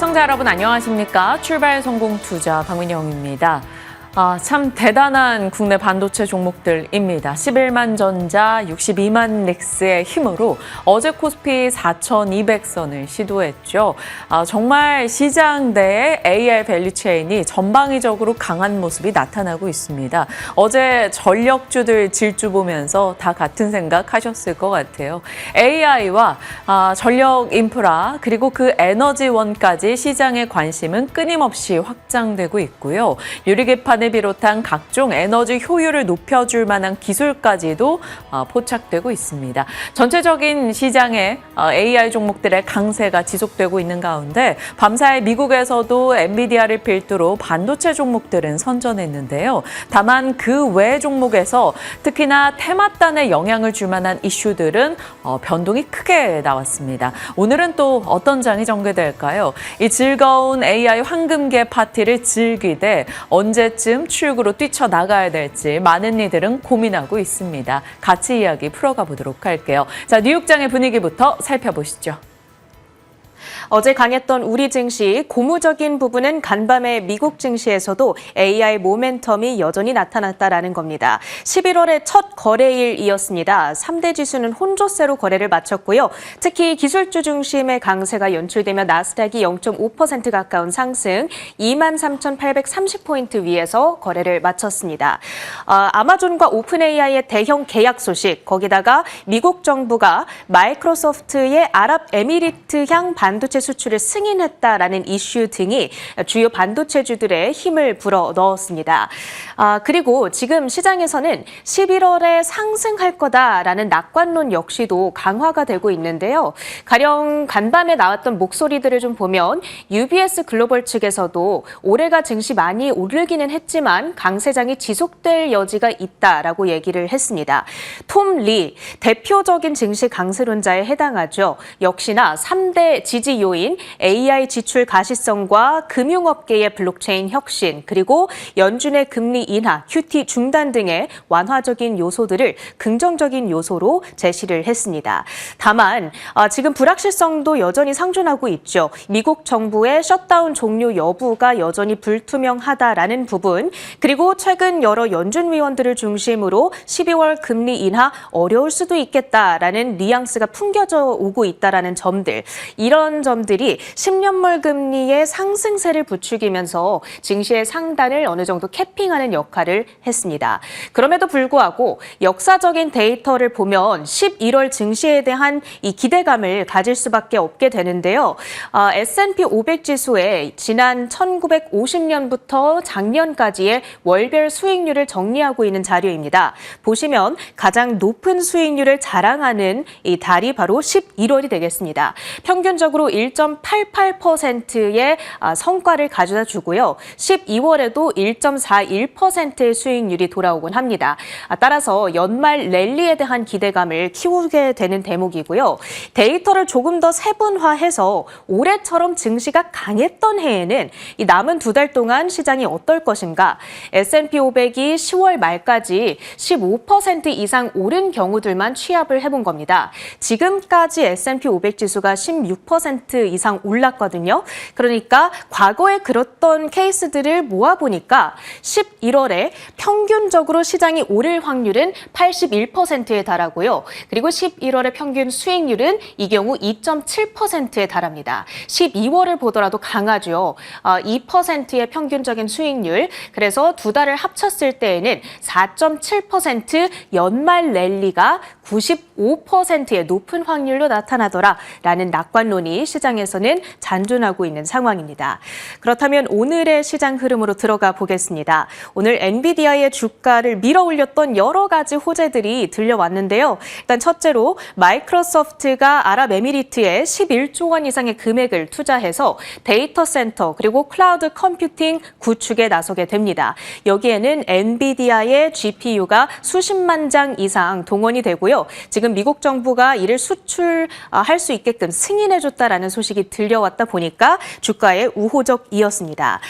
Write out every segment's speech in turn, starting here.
시청자 여러분 안녕하십니까? 출발 성공 투자 박민영입니다. 참 대단한 국내 반도체 종목들입니다. 11만 전자, 62만 넥스의 힘으로 어제 코스피 4,200선을 시도했죠. 정말 시장 내에 AI 밸류체인이 전방위적으로 강한 모습이 나타나고 있습니다. 어제 전력주들 질주 보면서 다 같은 생각 하셨을 것 같아요. AI와 전력 인프라 그리고 그 에너지원까지 시장의 관심은 끊임없이 확장되고 있고요. 유리기판 비롯한 각종 에너지 효율을 높여줄 만한 기술까지도 포착되고 있습니다. 전체적인 시장에 AI 종목들의 강세가 지속되고 있는 가운데 밤사이 미국에서도 엔비디아를 필두로 반도체 종목들은 선전했는데요. 다만 그 외 종목에서 특히나 테마단에 영향을 줄 만한 이슈들은 변동이 크게 나왔습니다. 오늘은 또 어떤 장이 전개될까요? 이 즐거운 AI 황금계 파티를 즐기되 언제쯤 출구로 뛰쳐나가야 될지 많은 이들은 고민하고 있습니다. 같이 이야기 풀어가 보도록 할게요. 자, 뉴욕장의 분위기부터 살펴보시죠. 어제 강했던 우리 증시, 고무적인 부분은 간밤의 미국 증시에서도 AI 모멘텀이 여전히 나타났다라는 겁니다. 11월의 첫 거래일이었습니다. 3대 지수는 혼조세로 거래를 마쳤고요. 특히 기술주 중심의 강세가 연출되며 나스닥이 0.5% 가까운 상승, 23,830포인트 위에서 거래를 마쳤습니다. 아마존과 오픈AI의 대형 계약 소식, 거기다가 미국 정부가 마이크로소프트의 아랍에미리트향 반도체 수출을 승인했다라는 이슈 등이 주요 반도체주들의 힘을 불어 넣었습니다. 그리고 지금 시장에서는 11월에 상승할 거다라는 낙관론 역시도 강화가 되고 있는데요. 가령 간밤에 나왔던 목소리들을 좀 보면 UBS 글로벌 측에서도 올해가 증시 많이 오르기는 했지만 강세장이 지속될 여지가 있다라고 얘기를 했습니다. 톰 리, 대표적인 증시 강세론자에 해당하죠. 역시나 3대 지지 요인, AI 지출 가시성과 금융업계의 블록체인 혁신, 그리고 연준의 금리 인하, QT 중단 등의 완화적인 요소들을 긍정적인 요소로 제시를 했습니다. 다만 지금 불확실성도 여전히 상존하고 있죠. 미국 정부의 셧다운 종료 여부가 여전히 불투명하다라는 부분, 그리고 최근 여러 연준 위원들을 중심으로 12월 금리 인하 어려울 수도 있겠다라는 뉘앙스가 풍겨져 오고 있다라는 점들, 이런 점들이 10년물 금리의 상승세를 부추기면서 증시의 상단을 어느 정도 캐핑하는 역할을 했습니다. 그럼에도 불구하고 역사적인 데이터를 보면 11월 증시에 대한 이 기대감을 가질 수밖에 없게 되는데요. S&P 500 지수의 지난 1950년부터 작년까지의 월별 수익률을 정리하고 있는 자료입니다. 보시면 가장 높은 수익률을 자랑하는 이 달이 바로 11월이 되겠습니다. 평균적으로 1.88%의 성과를 가져다 주고요. 12월에도 1.41%의 수익률이 돌아오곤 합니다. 따라서 연말 랠리에 대한 기대감을 키우게 되는 대목이고요. 데이터를 조금 더 세분화해서 올해처럼 증시가 강했던 해에는 이 남은 두 달 동안 시장이 어떨 것인가? S&P 500이 10월 말까지 15% 이상 오른 경우들만 취합을 해본 겁니다. 지금까지 S&P 500 지수가 16% 이상 올랐거든요. 그러니까 과거에 그랬던 케이스들을 모아보니까 11월에 평균적으로 시장이 오를 확률은 81%에 달하고요. 그리고 11월의 평균 수익률은 이 경우 2.7%에 달합니다. 12월을 보더라도 강하죠. 2%의 평균적인 수익률. 그래서 두 달을 합쳤을 때에는 4.7% 연말 랠리가 95%의 높은 확률로 나타나더라라는 낙관론이 시장에서는 잔존하고 있는 상황입니다. 그렇다면 오늘의 시장 흐름으로 들어가 보겠습니다. 오늘 엔비디아의 주가를 밀어올렸던 여러 가지 호재들이 들려왔는데요. 일단 첫째로 마이크로소프트가 아랍에미리트에 11조 원 이상의 금액을 투자해서 데이터 센터 그리고 클라우드 컴퓨팅 구축에 나서게 됩니다. 여기에는 엔비디아의 GPU가 수십만 장 이상 동원이 되고요. 있고요. 지금 미국 정부가 이를 수출할 수 있게끔 승인해줬다라는 소식이 들려왔다 보니까 주가에 우호적이었습니다.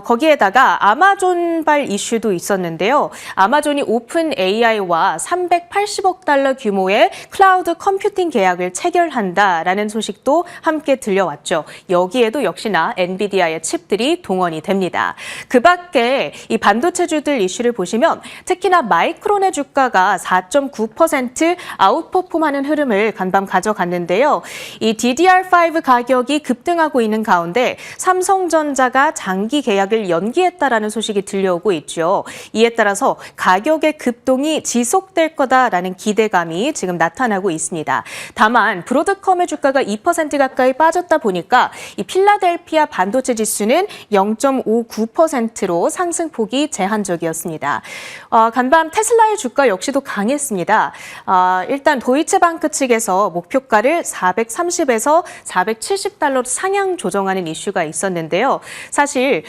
거기에다가 아마존발 이슈도 있었는데요. 아마존이 오픈 AI와 380억 달러 규모의 클라우드 컴퓨팅 계약을 체결한다라는 소식도 함께 들려왔죠. 여기에도 역시나 엔비디아의 칩들이 동원이 됩니다. 그 밖에 이 반도체주들 이슈를 보시면 특히나 마이크론의 주가가 4.9% 아웃퍼폼하는 흐름을 간밤 가져갔는데요. 이 DDR5 가격이 급등하고 있는 가운데 삼성전자가 장기 계약을 연기했다라는 소식이 들려오고 있죠. 이에 따라서 가격의 급동이 지속될 거다라는 기대감이 지금 나타나고 있습니다. 다만 브로드컴의 주가가 2% 가까이 빠졌다 보니까 이 필라델피아 반도체 지수는 0.59%로 상승폭이 제한적이었습니다. 간밤 테슬라의 주가 역시도 강했습니다. 일단 도이체방크 측에서 목표가를 430에서 470달러로 상향 조정하는 이슈가 있었는데요. 사실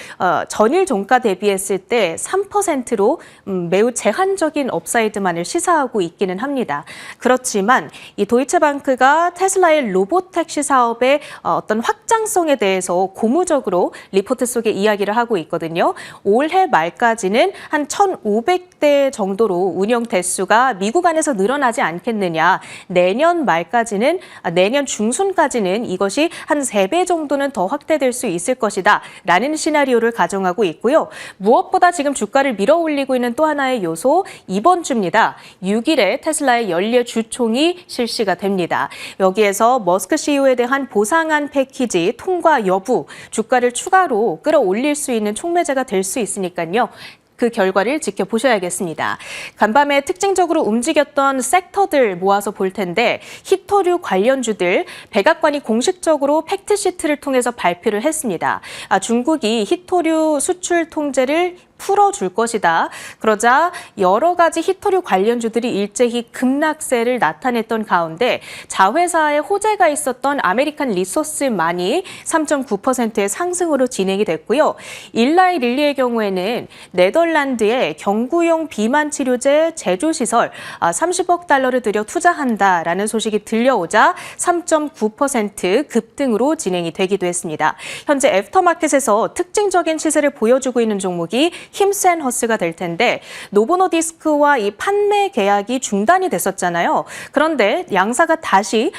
전일 종가 대비했을 때 3%로 매우 제한적인 업사이드만을 시사하고 있기는 합니다. 그렇지만 이 도이체방크가 테슬라의 로보택시 사업의 어떤 확장성에 대해서 고무적으로 리포트 속에 이야기를 하고 있거든요. 올해 말까지는 한 1,500대 정도로 운영 대수가 미국 안에서 늘어나지 않겠느냐. 내년 말까지는, 내년 중순까지는 이것이 한 3배 정도는 더 확대될 수 있을 것이다. 라는 시나리오를 가정하고 있고요. 무엇보다 지금 주가를 밀어올리고 있는 또 하나의 요소, 이번 주입니다. 6일에 테슬라의 연례 주총이 실시가 됩니다. 여기에서 머스크 CEO에 대한 보상안 패키지 통과 여부, 주가를 추가로 끌어올릴 수 있는 촉매제가 될 수 있으니까요. 그 결과를 지켜보셔야겠습니다. 간밤에 특징적으로 움직였던 섹터들 모아서 볼 텐데 히토류 관련주들 백악관이 공식적으로 팩트시트를 통해서 발표를 했습니다. 중국이 히토류 수출 통제를 풀어줄 것이다. 그러자 여러 가지 히토류 관련주들이 일제히 급락세를 나타냈던 가운데 자회사의 호재가 있었던 아메리칸 리소스만이 3.9%의 상승으로 진행이 됐고요. 일라이 릴리의 경우에는 네덜란드의 경구용 비만 치료제 제조시설 30억 달러를 들여 투자한다라는 소식이 들려오자 3.9% 급등으로 진행이 되기도 했습니다. 현재 애프터마켓에서 특징적인 시세를 보여주고 있는 종목이 힘센허스가 될 텐데 노보노디스크와 이 판매 계약이 중단이 됐었잖아요. 그런데 양사가 다시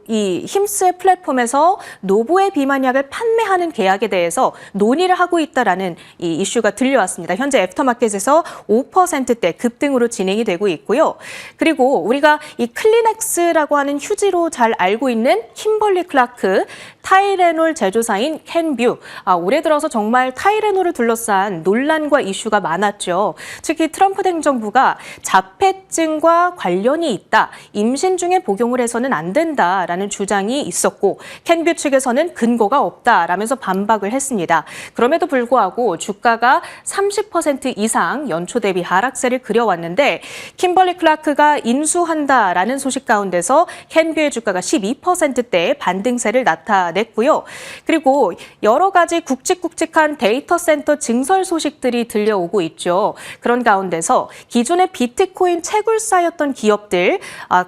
이 힘스의 플랫폼에서 노보의 비만약을 판매하는 계약에 대해서 논의를 하고 있다라는 이 이슈가 들려왔습니다. 현재 애프터마켓에서 5%대 급등으로 진행이 되고 있고요. 그리고 우리가 이 클리넥스라고 하는 휴지로 잘 알고 있는 킴벌리 클라크, 타이레놀 제조사인 캔뷰. 올해 들어서 정말 타이레놀을 둘러싼 논란과 이슈가 많았죠. 특히 트럼프 행정부가 자폐증과 관련이 있다. 임신 중에 복용을 해서는 안 된다라는 주장이 있었고 캔뷰 측에서는 근거가 없다라면서 반박을 했습니다. 그럼에도 불구하고 주가가 30% 이상 연초 대비 하락세를 그려왔는데 킴벌리 클라크가 인수한다라는 소식 가운데서 캔뷰의 주가가 12%대 반등세를 나타냈고요. 그리고 여러 가지 굵직굵직한 데이터 센터 증설 소식들이 들려오고 있죠. 그런 가운데서 기존의 비트코인 채굴사였던 기업들,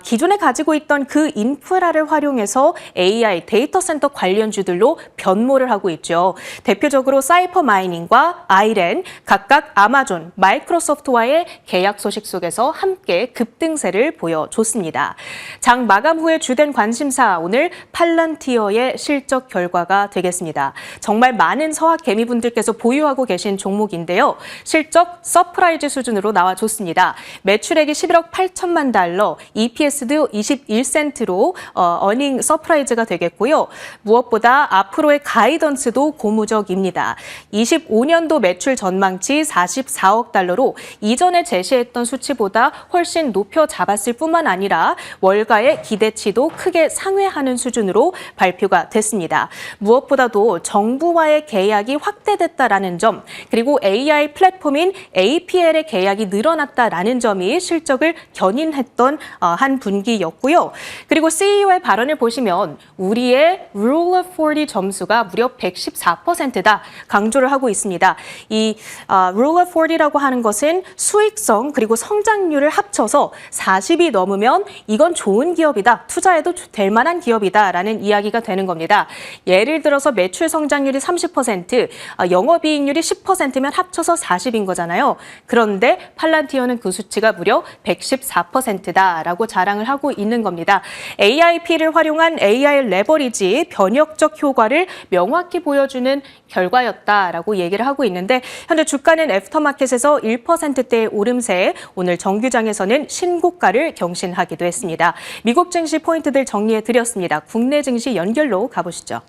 기존에 가지고 있던 그 인프라를 활용해서 AI 데이터 센터 관련주들로 변모를 하고 있죠. 대표적으로 사이퍼 마이닝과 아이렌, 각각 아마존, 마이크로소프트와의 계약 소식 속에서 함께 급등세를 보여줬습니다. 장 마감 후에 주된 관심사, 오늘 팔란티어의 실적 결과가 되겠습니다. 정말 많은 서학 개미분들께서 보유하고 계신 종목인데요. 실적 서프라이즈 수준으로 나와줬습니다. 매출액이 11억 8천만 달러, EPS도 21센트로 어닝 서프라이즈가 되겠고요. 무엇보다 앞으로의 가이던스도 고무적입니다. 25년도 매출 전망치 44억 달러로 이전에 제시했던 수치보다 훨씬 높여 잡았을 뿐만 아니라 월가의 기대치도 크게 상회하는 수준으로 발표가 됐습니다. 무엇보다도 정부와의 계약이 확대됐다라는 점, 그리고 AI 플랫폼인 APL의 계약이 늘어났다라는 점이 실적을 견인했던 한 분기였고요. 그리고 CEO의 발언을 보시면 우리의 Rule of 40 점수가 무려 114%다 강조를 하고 있습니다. 이 Rule of 40라고 하는 것은 수익성 그리고 성장률을 합쳐서 40이 넘으면 이건 좋은 기업이다, 투자해도 될 만한 기업이다라는 이야기가 되는 겁니다. 예를 들어서 매출 성장률이 30%, 영업이익률이 10%면 합쳐서 40인 거잖아요. 그런데 팔란티어는 그 수치가 무려 114%다라고 자랑을 하고 있는 겁니다. AIP를 활용한 AI 레버리지 변혁적 효과를 명확히 보여주는 결과였다라고 얘기를 하고 있는데 현재 주가는 애프터마켓에서 1%대의 오름세에 오늘 정규장에서는 신고가를 경신하기도 했습니다. 미국 증시 포인트들 정리해 드렸습니다. 국내 증시 연결로 가보시죠.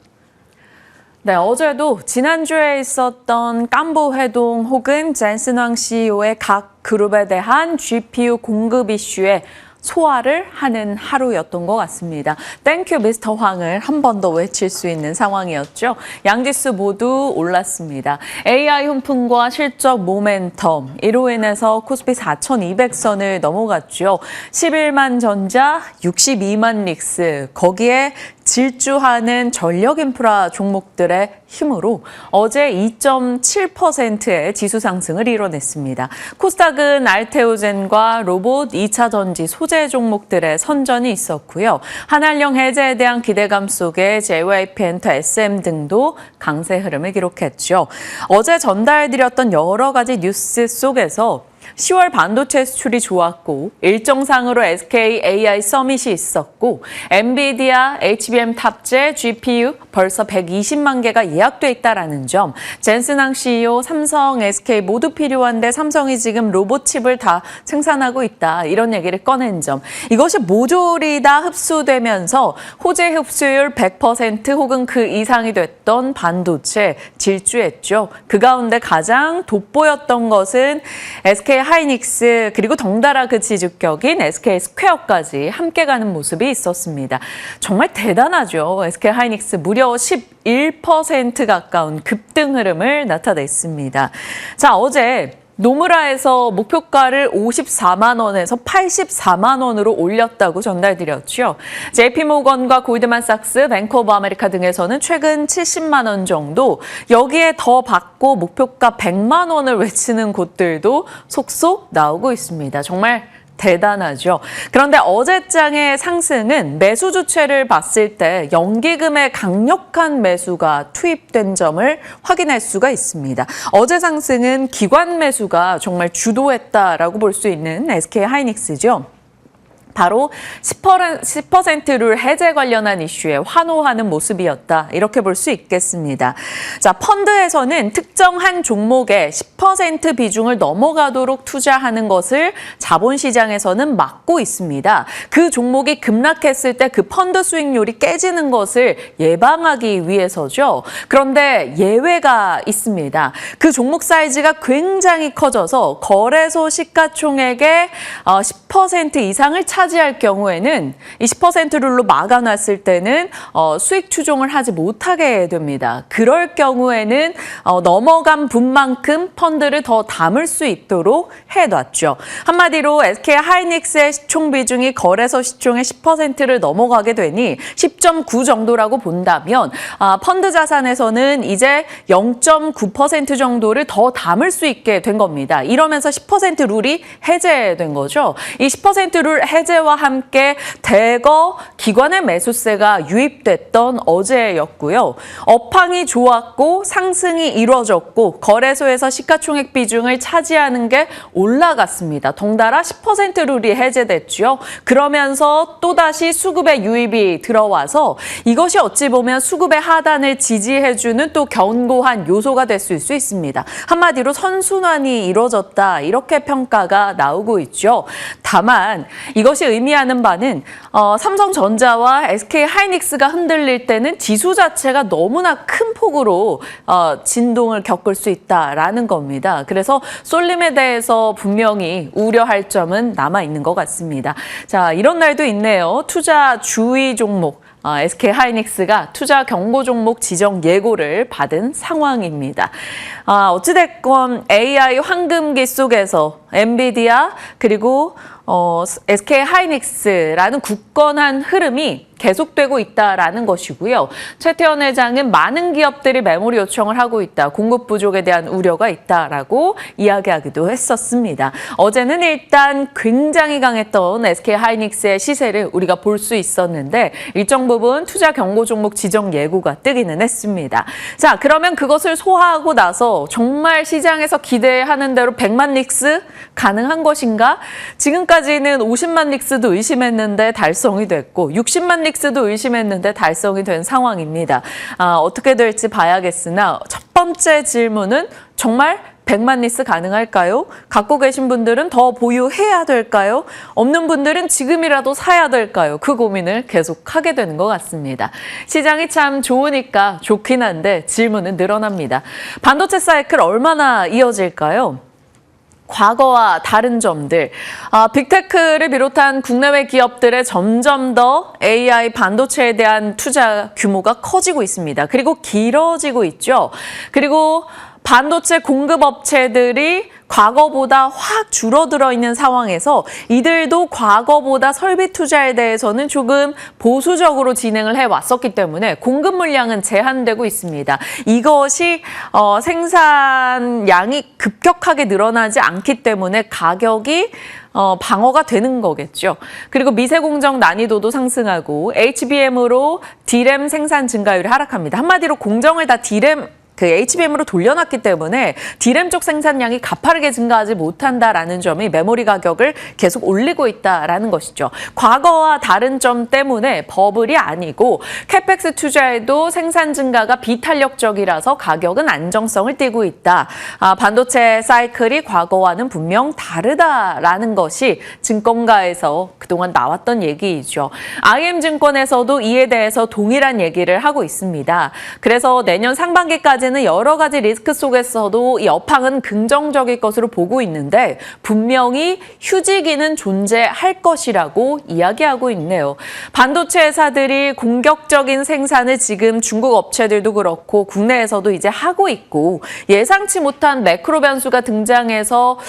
네, 어제도 지난주에 있었던 깐부 회동 혹은 젠슨 황 CEO의 각 그룹에 대한 GPU 공급 이슈에 소화를 하는 하루였던 것 같습니다. 땡큐 미스터 황을 한 번 더 외칠 수 있는 상황이었죠. 양지수 모두 올랐습니다. AI 훈풍과 실적 모멘텀, 이로 인해서 코스피 4,200선을 넘어갔죠. 11만 전자, 62만 릭스, 거기에 질주하는 전력 인프라 종목들의 힘으로 어제 2.7%의 지수 상승을 이뤄냈습니다. 코스닥은 알테오젠과 로봇, 2차 전지, 소재 종목들의 선전이 있었고요. 한한령 해제에 대한 기대감 속에 JYP 엔터, SM 등도 강세 흐름을 기록했죠. 어제 전달드렸던 여러 가지 뉴스 속에서 10월 반도체 수출이 좋았고 일정상으로 SK AI 서밋이 있었고 엔비디아 HBM 탑재 GPU 벌써 120만 개가 예약돼 있다라는 점, 젠슨 황 CEO, 삼성, SK 모두 필요한데 삼성이 지금 로봇 칩을 다 생산하고 있다, 이런 얘기를 꺼낸 점, 이것이 모조리 다 흡수되면서 호재 흡수율 100% 혹은 그 이상이 됐던 반도체 질주했죠. 그 가운데 가장 돋보였던 것은 SK 하이닉스 그리고 덩달아 그 지주격인 SK 스퀘어까지 함께 가는 모습이 있었습니다. 정말 대단하죠. SK 하이닉스 무려 11% 가까운 급등 흐름을 나타냈습니다. 자, 어제 노무라에서 목표가를 54만 원에서 84만 원으로 올렸다고 전달드렸죠. JP모건과 골드만삭스, 뱅크 오브 아메리카 등에서는 최근 70만 원 정도, 여기에 더 받고 목표가 100만 원을 외치는 곳들도 속속 나오고 있습니다. 정말 대단하죠. 그런데 어제장의 상승은 매수 주체를 봤을 때 연기금의 강력한 매수가 투입된 점을 확인할 수가 있습니다. 어제 상승은 기관 매수가 정말 주도했다라고 볼 수 있는 SK 하이닉스죠. 바로 10%룰 해제 관련한 이슈에 환호하는 모습이었다, 이렇게 볼 수 있겠습니다. 자, 펀드에서는 특정한 종목에 10% 비중을 넘어가도록 투자하는 것을 자본시장에서는 막고 있습니다. 그 종목이 급락했을 때 그 펀드 수익률이 깨지는 것을 예방하기 위해서죠. 그런데 예외가 있습니다. 그 종목 사이즈가 굉장히 커져서 거래소 시가총액의 10% 이상을 차지할 경우에는 이 10% 룰로 막아놨을 때는 수익 추종을 하지 못하게 됩니다. 그럴 경우에는 넘어간 분만큼 펀드를 더 담을 수 있도록 해놨죠. 한마디로 SK 하이닉스의 시총 비중이 거래소 시총의 10%를 넘어가게 되니 10.9 정도라고 본다면 펀드 자산에서는 이제 0.9% 정도를 더 담을 수 있게 된 겁니다. 이러면서 10% 룰이 해제된 거죠. 이 10% 룰 해제와 함께 대거 기관의 매수세가 유입됐던 어제였고요. 업황이 좋았고 상승이 이루어졌고 거래소에서 시가총액 비중을 차지하는 게 올라갔습니다. 덩달아 10% 룰이 해제됐죠. 그러면서 또다시 수급의 유입이 들어와서 이것이 어찌 보면 수급의 하단을 지지해주는 또 견고한 요소가 됐을 수 있습니다. 한마디로 선순환이 이루어졌다, 이렇게 평가가 나오고 있죠. 다만 이것이 의미하는 바는 삼성전자와 SK 하이닉스가 흔들릴 때는 지수 자체가 너무나 큰 폭으로 진동을 겪을 수 있다라는 겁니다. 그래서 쏠림에 대해서 분명히 우려할 점은 남아 있는 것 같습니다. 자, 이런 날도 있네요. 투자 주의 종목. SK 하이닉스가 투자 경고 종목 지정 예고를 받은 상황입니다. 어찌됐건 AI 황금기 속에서 엔비디아 그리고 SK 하이닉스라는 굳건한 흐름이 계속되고 있다라는 것이고요. 최태원 회장은 많은 기업들이 메모리 요청을 하고 있다. 공급 부족에 대한 우려가 있다라고 이야기하기도 했었습니다. 어제는 일단 굉장히 강했던 SK 하이닉스의 시세를 우리가 볼 수 있었는데 일정 부분 투자 경고 종목 지정 예고가 뜨기는 했습니다. 자, 그러면 그것을 소화하고 나서 정말 시장에서 기대하는 대로 100만 닉스 가능한 것인가? 지금까지는 50만 닉스도 의심했는데 달성이 됐고 60만 닉스도 의심했는데 달성이 된 상황입니다. 어떻게 될지 봐야겠으나 첫 번째 질문은 정말 100만 닉스 가능할까요? 갖고 계신 분들은 더 보유해야 될까요? 없는 분들은 지금이라도 사야 될까요? 그 고민을 계속 하게 되는 것 같습니다. 시장이 참 좋으니까 좋긴 한데 질문은 늘어납니다. 반도체 사이클 얼마나 이어질까요? 과거와 다른 점들, 빅테크를 비롯한 국내외 기업들의 점점 더 AI 반도체에 대한 투자 규모가 커지고 있습니다. 그리고 길어지고 있죠. 그리고 반도체 공급업체들이 과거보다 확 줄어들어 있는 상황에서 이들도 과거보다 설비 투자에 대해서는 조금 보수적으로 진행을 해왔었기 때문에 공급 물량은 제한되고 있습니다. 이것이 생산량이 급격하게 늘어나지 않기 때문에 가격이 방어가 되는 거겠죠. 그리고 미세 공정 난이도도 상승하고 HBM으로 D램 생산 증가율이 하락합니다. 한마디로 공정을 다 HBM으로 돌려놨기 때문에 D램 쪽 생산량이 가파르게 증가하지 못한다라는 점이 메모리 가격을 계속 올리고 있다라는 것이죠. 과거와 다른 점 때문에 버블이 아니고 캐펙스 투자에도 생산 증가가 비탄력적이라서 가격은 안정성을 띠고 있다. 반도체 사이클이 과거와는 분명 다르다라는 것이 증권가에서 그동안 나왔던 얘기이죠. IM증권에서도 이에 대해서 동일한 얘기를 하고 있습니다. 그래서 내년 상반기까지는 여러 가지 리스크 속에서도 이 업황은 긍정적일 것으로 보고 있는데 분명히 휴지기는 존재할 것이라고 이야기하고 있네요. 반도체 회사들이 공격적인 생산을 지금 중국 업체들도 그렇고 국내에서도 이제 하고 있고 예상치 못한 매크로 변수가 등장해서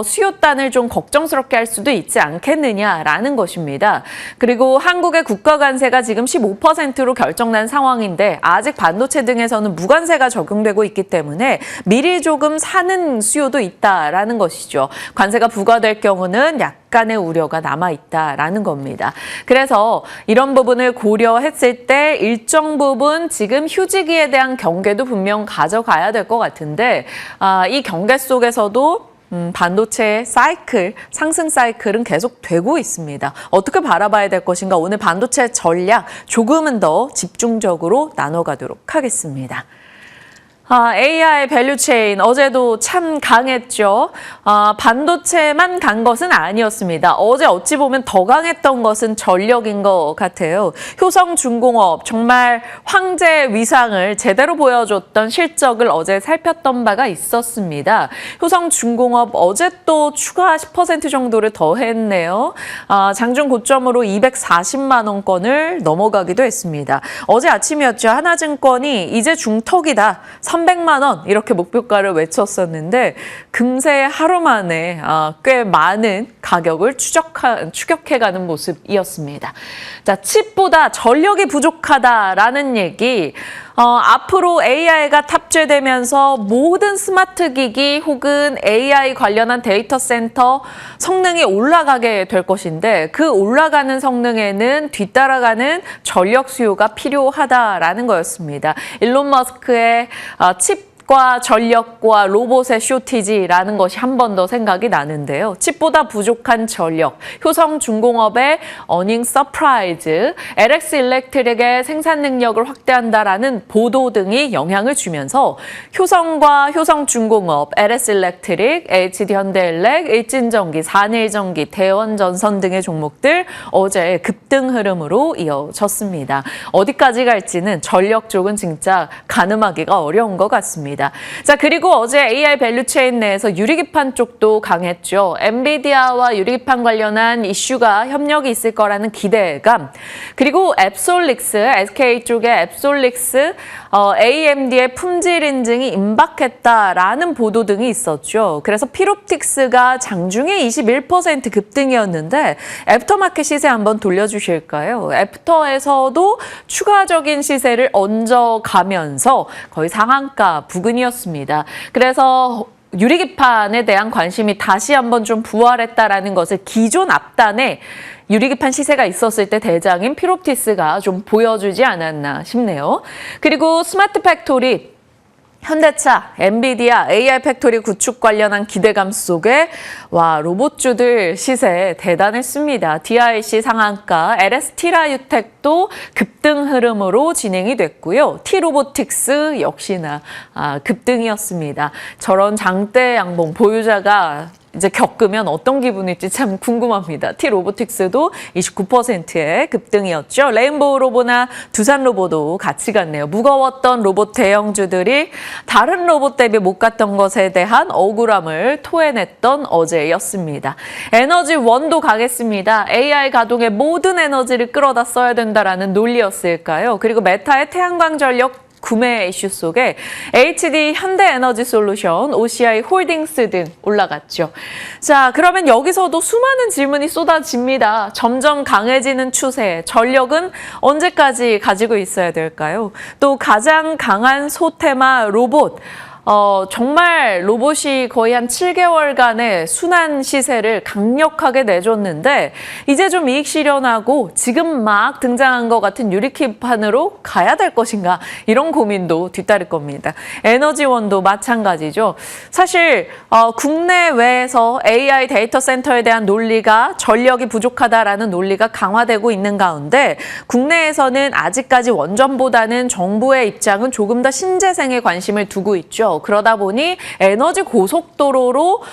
수요단을 좀 걱정스럽게 할 수도 있지 않겠느냐라는 것입니다. 그리고 한국의 국가 관세가 지금 15%로 결정난 상황인데 아직 반도체 등에서는 무관세가 적용되고 있기 때문에 미리 조금 사는 수요도 있다라는 것이죠. 관세가 부과될 경우는 약간의 우려가 남아있다라는 겁니다. 그래서 이런 부분을 고려했을 때 일정 부분 지금 휴지기에 대한 경계도 분명 가져가야 될 것 같은데 이 경계 속에서도 반도체 사이클, 상승 사이클은 계속 되고 있습니다. 어떻게 바라봐야 될 것인가 오늘 반도체 전략 조금은 더 집중적으로 나눠가도록 하겠습니다. AI 밸류체인 어제도 참 강했죠. 반도체만 간 것은 아니었습니다. 어제 어찌 보면 더 강했던 것은 전력인 것 같아요. 효성중공업 정말 황제 위상을 제대로 보여줬던 실적을 어제 살폈던 바가 있었습니다. 효성중공업 어제 또 추가 10% 정도를 더했네요. 장중 고점으로 240만 원권을 넘어가기도 했습니다. 어제 아침이었죠. 하나증권이 이제 중턱이다. 300만 원 이렇게 목표가를 외쳤었는데 금세 하루 만에 꽤 많은 가격을 추격해가는 모습이었습니다. 자, 칩보다 전력이 부족하다라는 얘기. 앞으로 AI가 탑재되면서 모든 스마트 기기 혹은 AI 관련한 데이터 센터 성능이 올라가게 될 것인데 그 올라가는 성능에는 뒤따라가는 전력 수요가 필요하다라는 거였습니다. 일론 머스크의 칩과 전력과 로봇의 쇼티지라는 것이 한 번 더 생각이 나는데요. 칩보다 부족한 전력, 효성중공업의 어닝 서프라이즈, LX 일렉트릭의 생산 능력을 확대한다라는 보도 등이 영향을 주면서 효성과 효성중공업, LS 일렉트릭, HD현대일렉, 일진전기, 산일전기, 대원전선 등의 종목들 어제 급등 흐름으로 이어졌습니다. 어디까지 갈지는 전력 쪽은 진짜 가늠하기가 어려운 것 같습니다. 있습니다. 자, 그리고 어제 AI 밸류체인 내에서 유리기판 쪽도 강했죠. 엔비디아와 유리기판 관련한 이슈가 협력이 있을 거라는 기대감. 그리고 앱솔릭스, SK 쪽의 앱솔릭스, AMD의 품질 인증이 임박했다라는 보도 등이 있었죠. 그래서 필옵틱스가 장중에 21% 급등이었는데 애프터마켓 시세 한번 돌려주실까요? 애프터에서도 추가적인 시세를 얹어가면서 거의 상한가 부근이었습니다. 그래서 유리기판에 대한 관심이 다시 한번 좀 부활했다라는 것을 기존 앞단에 유리기판 시세가 있었을 때 대장인 필옵티스가 좀 보여주지 않았나 싶네요. 그리고 스마트 팩토리, 현대차, 엔비디아, AI 팩토리 구축 관련한 기대감 속에 로봇주들 시세 대단했습니다. DIC 상한가, LS티라유텍도 급등 흐름으로 진행이 됐고요. T로보틱스 역시나 급등이었습니다. 저런 장대 양봉 보유자가 이제 겪으면 어떤 기분일지 참 궁금합니다. T로보틱스도 29%의 급등이었죠. 레인보우 로보나 두산 로보도 같이 갔네요. 무거웠던 로봇 대형주들이 다른 로봇 대비 못 갔던 것에 대한 억울함을 토해냈던 어제였습니다. 에너지원도 가겠습니다. AI 가동에 모든 에너지를 끌어다 써야 된다라는 논리였을까요? 그리고 메타의 태양광 전력 구매 이슈 속에 HD 현대에너지솔루션, OCI 홀딩스 등 올라갔죠. 자, 그러면 여기서도 수많은 질문이 쏟아집니다. 점점 강해지는 추세, 전력은 언제까지 가지고 있어야 될까요? 또 가장 강한 소테마 로봇, 정말 로봇이 거의 한 7개월간의 순환 시세를 강력하게 내줬는데 이제 좀 이익 실현하고 지금 막 등장한 것 같은 유리기판으로 가야 될 것인가 이런 고민도 뒤따를 겁니다. 에너지원도 마찬가지죠. 사실 국내외에서 AI 데이터 센터에 대한 논리가 전력이 부족하다라는 논리가 강화되고 있는 가운데 국내에서는 아직까지 원전보다는 정부의 입장은 조금 더 신재생에 관심을 두고 있죠. 그러다 보니 에너지 고속도로로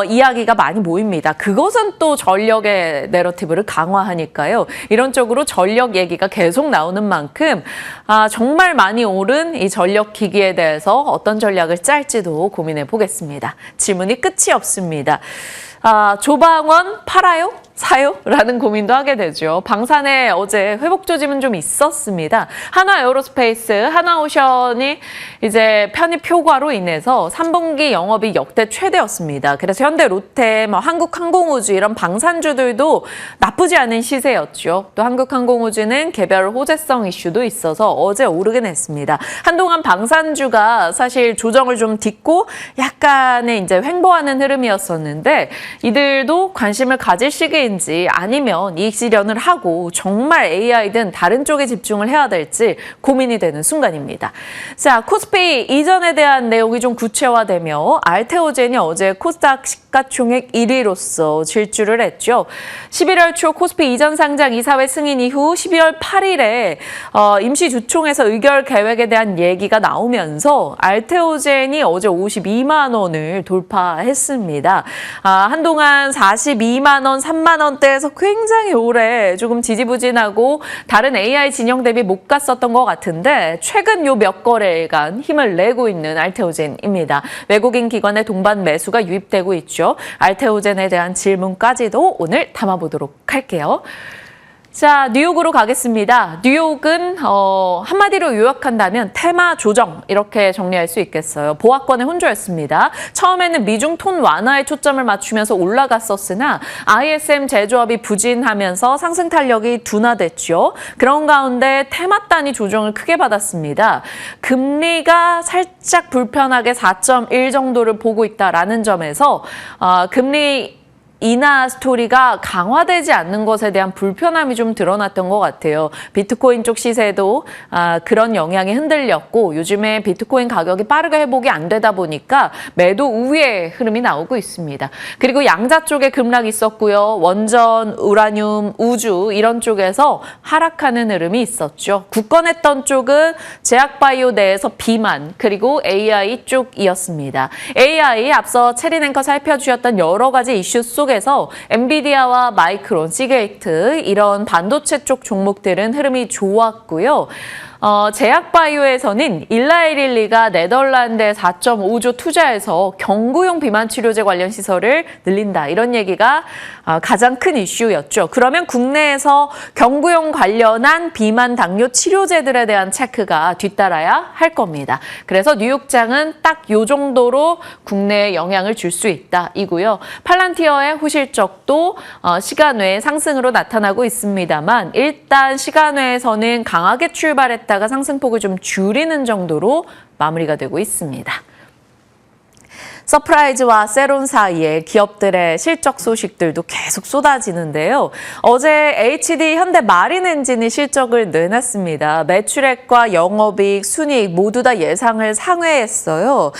이야기가 많이 모입니다. 그것은 또 전력의 내러티브를 강화하니까요. 이런 쪽으로 전력 얘기가 계속 나오는 만큼 정말 많이 오른 이 전력 기기에 대해서 어떤 전략을 짤지도 고민해 보겠습니다. 질문이 끝이 없습니다. 조방원 팔아요? 사요? 라는 고민도 하게 되죠. 방산에 어제 회복 조짐은 좀 있었습니다. 한화 에어로스페이스, 한화오션이 이제 편입 효과로 인해서 3분기 영업이 역대 최대였습니다. 그래서 현대, 롯데, 한국항공우주 이런 방산주들도 나쁘지 않은 시세였죠. 또 한국항공우주는 개별 호재성 이슈도 있어서 어제 오르긴 했습니다. 한동안 방산주가 사실 조정을 좀 딛고 약간의 이제 횡보하는 흐름이었었는데 이들도 관심을 가질 시기인지 아니면 이익 실현을 하고 정말 AI든 다른 쪽에 집중을 해야 될지 고민이 되는 순간입니다. 자, 코스피 이전에 대한 내용이 좀 구체화되며 알테오젠이 어제 코스닥 시가총액 1위로서 질주를 했죠. 11월 초 코스피 이전 상장 이사회 승인 이후 12월 8일에 임시 주총에서 의결 계획에 대한 얘기가 나오면서 알테오젠이 어제 52만 원을 돌파했습니다. 한동안 42만 원, 3만 원대에서 굉장히 오래 조금 지지부진하고 다른 AI 진영 대비 못 갔었던 것 같은데 최근 요 몇 거래일간 힘을 내고 있는 알테오젠입니다. 외국인 기관의 동반 매수가 유입되고 있죠. 알테오젠에 대한 질문까지도 오늘 담아보도록 할게요. 자, 뉴욕으로 가겠습니다. 뉴욕은 한마디로 요약한다면 테마 조정 이렇게 정리할 수 있겠어요. 보합권의 혼조였습니다. 처음에는 미중 톤 완화에 초점을 맞추면서 올라갔었으나 ISM 제조업이 부진하면서 상승 탄력이 둔화됐죠. 그런 가운데 테마단이 조정을 크게 받았습니다. 금리가 살짝 불편하게 4.1 정도를 보고 있다라는 점에서 금리 인하 스토리가 강화되지 않는 것에 대한 불편함이 좀 드러났던 것 같아요. 비트코인 쪽 시세도 그런 영향이 흔들렸고 요즘에 비트코인 가격이 빠르게 회복이 안 되다 보니까 매도 우위의 흐름이 나오고 있습니다. 그리고 양자 쪽에 급락이 있었고요. 원전, 우라늄, 우주 이런 쪽에서 하락하는 흐름이 있었죠. 굳건했던 쪽은 제약바이오 내에서 비만 그리고 AI 쪽이었습니다. AI 앞서 체리앵커 살펴주셨던 여러 가지 이슈 속 속에서 엔비디아와 마이크론, 시게이트 이런 반도체 쪽 종목들은 흐름이 좋았고요. 제약바이오에서는 일라이릴리가 네덜란드에 4.5조 투자해서 경구용 비만 치료제 관련 시설을 늘린다. 이런 얘기가 가장 큰 이슈였죠. 그러면 국내에서 경구용 관련한 비만 당뇨 치료제들에 대한 체크가 뒤따라야 할 겁니다. 그래서 뉴욕장은 딱 요 정도로 국내에 영향을 줄 수 있다 이고요. 팔란티어의 후실적도 시간 외에 상승으로 나타나고 있습니다만 일단 시간 외에서는 강하게 출발했다가 상승폭을 좀 줄이는 정도로 마무리가 되고 있습니다. 서프라이즈와 세론 사이에 기업들의 실적 소식들도 계속 쏟아지는데요. 어제 HD 현대 마린 엔진이 실적을 내놨습니다. 매출액과 영업이익, 순이익 모두 다 예상을 상회했어요.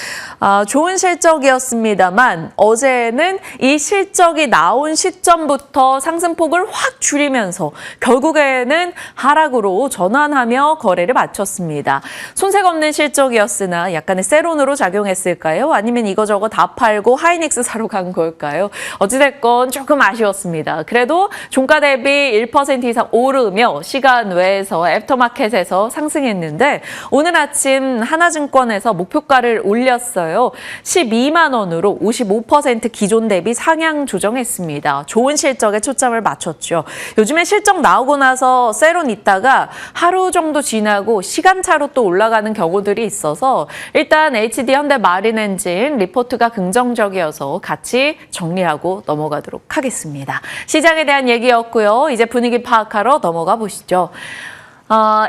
좋은 실적이었습니다만 어제는 이 실적이 나온 시점부터 상승폭을 확 줄이면서 결국에는 하락으로 전환하며 거래를 마쳤습니다. 손색 없는 실적이었으나 약간의 세론으로 작용했을까요? 아니면 이거저거 다 팔고 하이닉스 사러 간 걸까요? 어찌됐건 조금 아쉬웠습니다. 그래도 종가 대비 1% 이상 오르며 시간 외에서 애프터마켓에서 상승했는데 오늘 아침 하나증권에서 목표가를 올렸어요. 12만 원으로 55% 기존 대비 상향 조정했습니다. 좋은 실적에 초점을 맞췄죠. 요즘에 실적 나오고 나서 세론 있다가 하루 정도 지나고 시간차로 또 올라가는 경우들이 있어서 일단 HD 현대 마린 엔진 리포트가 긍정적이어서 같이 정리하고 넘어가도록 하겠습니다. 시장에 대한 얘기였고요. 이제 분위기 파악하러 넘어가 보시죠.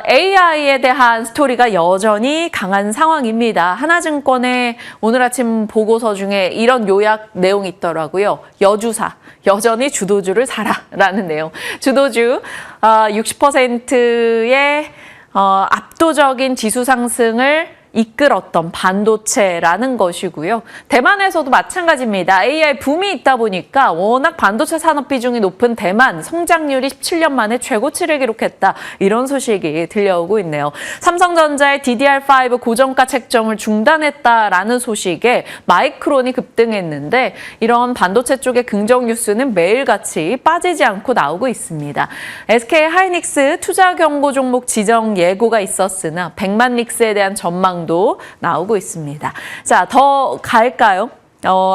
AI에 대한 스토리가 여전히 강한 상황입니다. 하나증권의 오늘 아침 보고서 중에 이런 요약 내용이 있더라고요. 여주사, 여전히 주도주를 사라라는 내용. 주도주 60%의 압도적인 지수 상승을 이끌었던 반도체라는 것이고요. 대만에서도 마찬가지입니다. AI 붐이 있다 보니까 워낙 반도체 산업 비중이 높은 대만 성장률이 17년 만에 최고치를 기록했다. 이런 소식이 들려오고 있네요. 삼성전자의 DDR5 고정가 책정을 중단했다라는 소식에 마이크론이 급등했는데 이런 반도체 쪽의 긍정 뉴스는 매일같이 빠지지 않고 나오고 있습니다. SK 하이닉스 투자 경고 종목 지정 예고가 있었으나 100만 릭스에 대한 전망 도 나오고 있습니다. 자, 더 갈까요?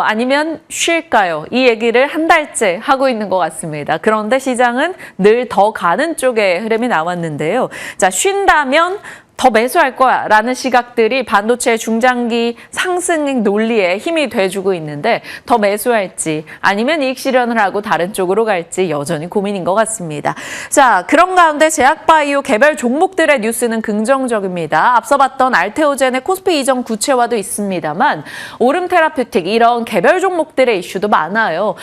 아니면 쉴까요? 이 얘기를 한 달째 하고 있는 것 같습니다. 그런데 시장은 늘 더 가는 쪽의 흐름이 나왔는데요. 자, 쉰다면 더 매수할 거야 라는 시각들이 반도체 중장기 상승 논리에 힘이 돼주고 있는데 더 매수할지 아니면 이익 실현을 하고 다른 쪽으로 갈지 여전히 고민인 것 같습니다. 자, 그런 가운데 제약바이오 개별 종목들의 뉴스는 긍정적입니다. 앞서 봤던 알테오젠의 코스피 이전 구체화도 있습니다만 오름 테라퓨틱 이런 개별 종목들의 이슈도 많아요.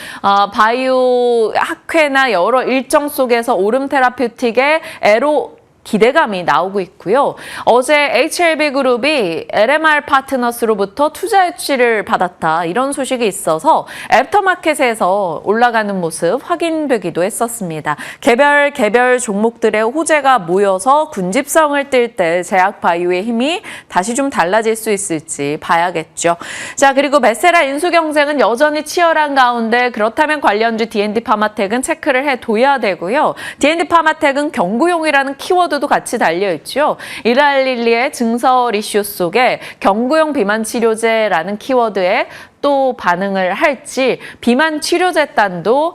바이오 학회나 여러 일정 속에서 오름 테라퓨틱의 에로 기대감이 나오고 있고요. 어제 HLB그룹이 LMR 파트너스로부터 투자 유치를 받았다. 이런 소식이 있어서 애프터마켓에서 올라가는 모습 확인되기도 했었습니다. 개별 종목들의 호재가 모여서 군집성을 띨 때 제약바이오의 힘이 다시 좀 달라질 수 있을지 봐야겠죠. 자, 그리고 메세라 인수 경쟁은 여전히 치열한 가운데 그렇다면 관련주 D&D 파마텍은 체크를 해둬야 되고요. D&D 파마텍은 경구용이라는 키워드도 같이 달려있죠. 일라일리의 증설 이슈 속에 경구용 비만 치료제라는 키워드에 또 반응을 할지 비만 치료제 단도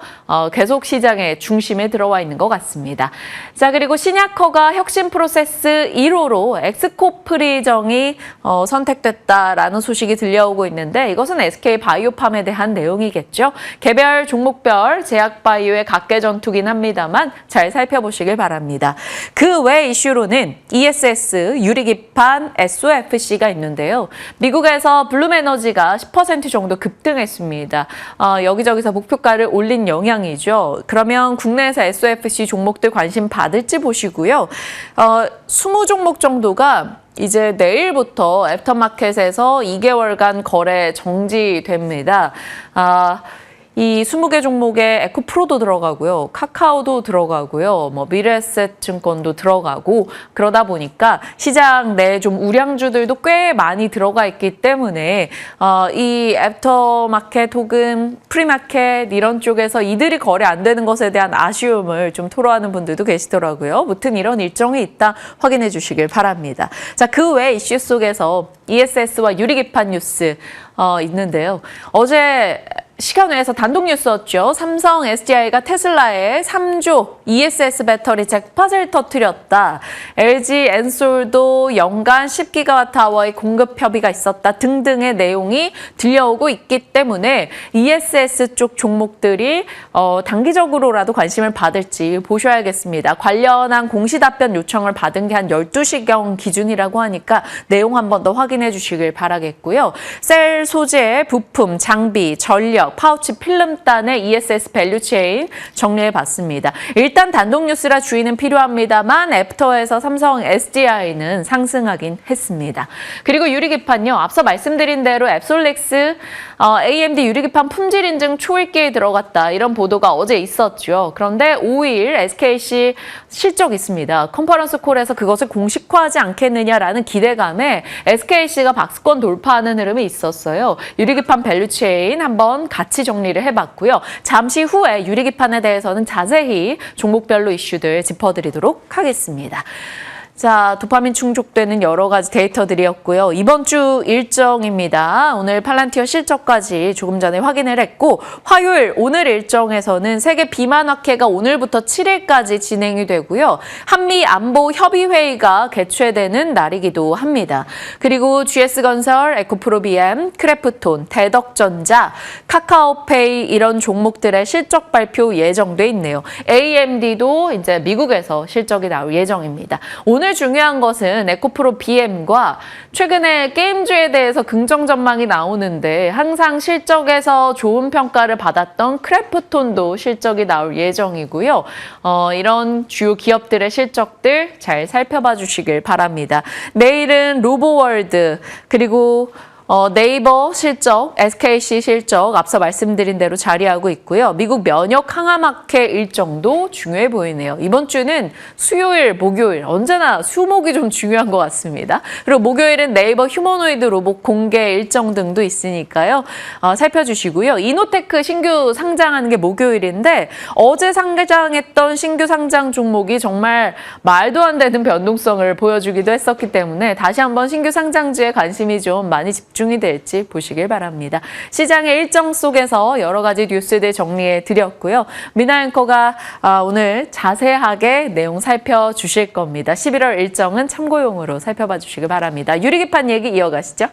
계속 시장의 중심에 들어와 있는 것 같습니다. 자, 그리고 신약허가 혁신 프로세스 1호로 엑스코프리정이 선택됐다라는 소식이 들려오고 있는데 이것은 SK 바이오팜에 대한 내용이겠죠. 개별 종목별 제약바이오의 각계 전투긴 합니다만 잘 살펴보시길 바랍니다. 그 외 이슈로는 ESS, 유리기판, SOFC가 있는데요. 미국에서 블룸에너지가 10% 정도 급등했습니다. 여기저기서 목표가를 올린 영향이죠. 그러면 국내에서 SOFC 종목들 관심 받을지 보시고요. 20종목 정도가 이제 내일부터 애프터마켓에서 2개월간 거래 정지됩니다. 이 20개 종목에 에코프로도 들어가고요. 카카오도 들어가고요. 뭐 미래에셋 증권도 들어가고 그러다 보니까 시장 내 좀 우량주들도 꽤 많이 들어가 있기 때문에 이 애프터마켓 혹은 프리마켓 이런 쪽에서 이들이 거래 안 되는 것에 대한 아쉬움을 좀 토로하는 분들도 계시더라고요. 무튼 이런 일정이 있다 확인해 주시길 바랍니다. 자, 그 외 이슈 속에서 ESS와 유리기판 뉴스 있는데요. 어제 시간 외에서 단독 뉴스였죠. 삼성 SDI가 테슬라에 3조 ESS 배터리 잭팟을 터뜨렸다. LG 엔솔도 연간 10GWh의 공급 협의가 있었다 등등의 내용이 들려오고 있기 때문에 ESS 쪽 종목들이 단기적으로라도 관심을 받을지 보셔야겠습니다. 관련한 공시 답변 요청을 받은 게 한 12시경 기준이라고 하니까 내용 한 번 더 확인해 주시길 바라겠고요. 셀 소재, 부품, 장비, 전력, 파우치, 필름단의 ESS 밸류체인 정리해봤습니다. 일단 단독 뉴스라 주의는 필요합니다만 애프터에서 삼성 SDI는 상승하긴 했습니다. 그리고 유리기판요. 앞서 말씀드린 대로 앱솔렉스, AMD 유리기판 품질 인증 초읽기에 들어갔다. 이런 보도가 어제 있었죠. 그런데 5일 SKC 실적 있습니다. 컨퍼런스 콜에서 그것을 공식화하지 않겠느냐라는 기대감에 SKC가 박스권 돌파하는 흐름이 있었어요. 유리기판 밸류체인 한번 같이 정리를 해봤고요. 잠시 후에 유리기판에 대해서는 자세히 종목별로 이슈들 짚어드리도록 하겠습니다. 자, 도파민 충족되는 여러 가지 데이터들이었고요. 이번 주 일정입니다. 오늘 팔란티어 실적까지 조금 전에 확인을 했고 화요일 오늘 일정에서는 세계 비만학회가 오늘부터 7일까지 진행이 되고요. 한미 안보 협의회의가 개최되는 날이기도 합니다. 그리고 GS건설, 에코프로비엠, 크래프톤, 대덕전자, 카카오페이 이런 종목들의 실적 발표 예정돼 있네요. AMD도 이제 미국에서 실적이 나올 예정입니다. 오늘 중요한 것은 에코프로 BM과 최근에 게임주에 대해서 긍정 전망이 나오는데 항상 실적에서 좋은 평가를 받았던 크래프톤도 실적이 나올 예정이고요. 이런 주요 기업들의 실적들 잘 살펴봐 주시길 바랍니다. 내일은 로보월드 그리고 네이버 실적, SKC 실적 앞서 말씀드린 대로 자리하고 있고요. 미국 면역 항암학회 일정도 중요해 보이네요. 이번 주는 수요일, 목요일 언제나 수목이 좀 중요한 것 같습니다. 그리고 목요일은 네이버 휴머노이드 로봇 공개 일정 등도 있으니까요. 살펴주시고요. 이노테크 신규 상장하는 게 목요일인데 어제 상장했던 신규 상장 종목이 정말 말도 안 되는 변동성을 보여주기도 했었기 때문에 다시 한번 신규 상장주에 관심이 좀 많이 집중이 될지 보시길 바랍니다. 시장의 일정 속에서 여러 가지 뉴스들 정리해 드렸고요. 미나 앵커가 오늘 자세하게 내용 살펴주실 겁니다. 11월 일정은 참고용으로 살펴봐 주시길 바랍니다. 유리기판 얘기 이어가시죠.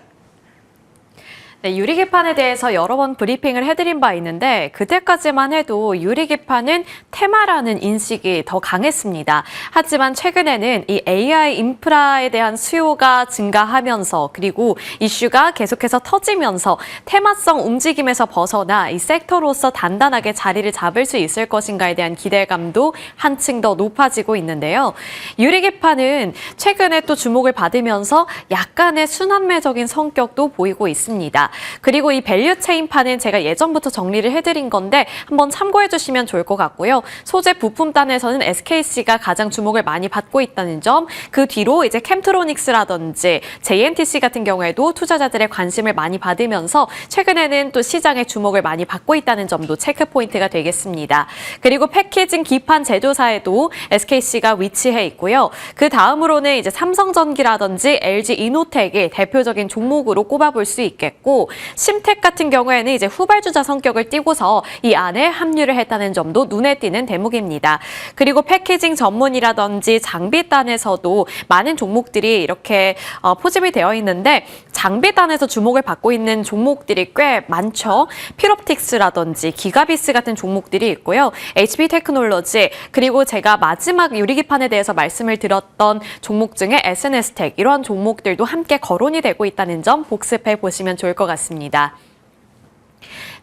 네, 유리기판에 대해서 여러 번 브리핑을 해드린 바 있는데 그때까지만 해도 유리기판은 테마라는 인식이 더 강했습니다. 하지만 최근에는 이 AI 인프라에 대한 수요가 증가하면서 그리고 이슈가 계속해서 터지면서 테마성 움직임에서 벗어나 이 섹터로서 단단하게 자리를 잡을 수 있을 것인가에 대한 기대감도 한층 더 높아지고 있는데요. 유리기판은 최근에 또 주목을 받으면서 약간의 순환매적인 성격도 보이고 있습니다. 그리고 이 밸류체인판은 제가 예전부터 정리를 해드린 건데 한번 참고해 주시면 좋을 것 같고요. 소재 부품단에서는 SKC가 가장 주목을 많이 받고 있다는 점, 그 뒤로 이제 캠트로닉스라든지 JNTC 같은 경우에도 투자자들의 관심을 많이 받으면서 최근에는 또 시장의 주목을 많이 받고 있다는 점도 체크 포인트가 되겠습니다. 그리고 패키징 기판 제조사에도 SKC가 위치해 있고요. 그 다음으로는 이제 삼성전기라든지 LG 이노텍이 대표적인 종목으로 꼽아볼 수 있겠고 심텍 같은 경우에는 이제 후발주자 성격을 띠고서 이 안에 합류를 했다는 점도 눈에 띄는 대목입니다. 그리고 패키징 전문이라든지 장비단에서도 많은 종목들이 이렇게 포집이 되어 있는데 장비단에서 주목을 받고 있는 종목들이 꽤 많죠. 필옵틱스라든지 기가비스 같은 종목들이 있고요. HP 테크놀로지 그리고 제가 마지막 유리기판에 대해서 말씀을 드렸던 종목 중에 SNS텍 이런 종목들도 함께 거론이 되고 있다는 점 복습해 보시면 좋을 것 같습니다.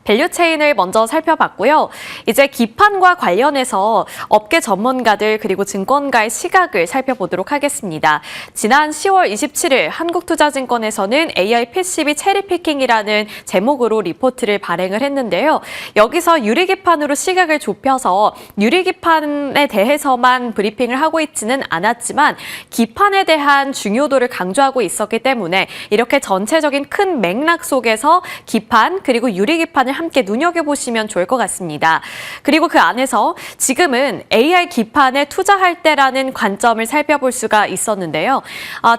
밸류체인을 먼저 살펴봤고요. 이제 기판과 관련해서 업계 전문가들 그리고 증권가의 시각을 살펴보도록 하겠습니다. 지난 10월 27일 한국투자증권에서는 AI PCB 체리피킹이라는 제목으로 리포트를 발행을 했는데요. 여기서 유리기판으로 시각을 좁혀서 유리기판에 대해서만 브리핑을 하고 있지는 않았지만 기판에 대한 중요도를 강조하고 있었기 때문에 이렇게 전체적인 큰 맥락 속에서 기판 그리고 유리기판을 함께 눈여겨보시면 좋을 것 같습니다. 그리고 그 안에서 지금은 AI 기판에 투자할 때라는 관점을 살펴볼 수가 있었는데요.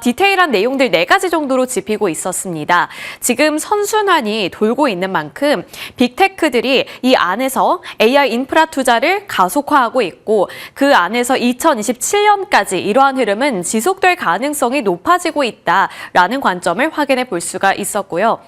디테일한 내용들 4가지 정도로 짚히고 있었습니다. 지금 선순환이 돌고 있는 만큼 빅테크들이 이 안에서 AI 인프라 투자를 가속화하고 있고 그 안에서 2027년까지 이러한 흐름은 지속될 가능성이 높아지고 있다라는 관점을 확인해 볼 수가 있었고요.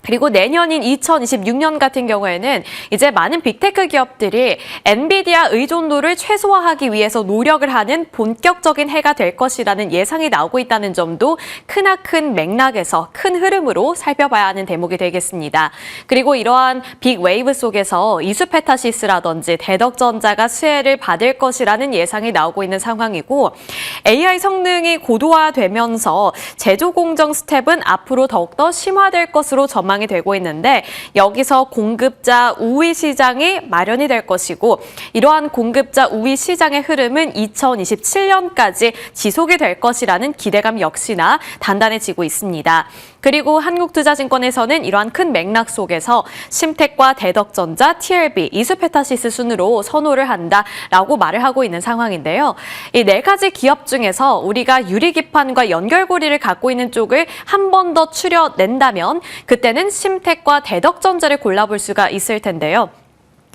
그리고 내년인 2026년 같은 경우에는 이제 많은 빅테크 기업들이 엔비디아 의존도를 최소화하기 위해서 노력을 하는 본격적인 해가 될 것이라는 예상이 나오고 있다는 점도 크나큰 맥락에서 큰 흐름으로 살펴봐야 하는 대목이 되겠습니다. 그리고 이러한 빅 웨이브 속에서 이수페타시스라든지 대덕전자가 수혜를 받을 것이라는 예상이 나오고 있는 상황이고 AI 성능이 고도화되면서 제조 공정 스텝은 앞으로 더욱더 심화될 것으로 전망이 되고 있는데 여기서 공급자 우위 시장이 마련이 될 것이고 이러한 공급자 우위 시장의 흐름은 2027년까지 지속이 될 것이라는 기대감 역시나 단단해지고 있습니다. 그리고 한국투자증권에서는 이러한 큰 맥락 속에서 심텍과 대덕전자, TLB, 이수페타시스 순으로 선호를 한다라고 말을 하고 있는 상황인데요. 이 4가지 기업 중에서 우리가 유리기판과 연결고리를 갖고 있는 쪽을 한 번 더 추려낸다면 그때는 심텍과 대덕전자를 골라볼 수가 있을 텐데요.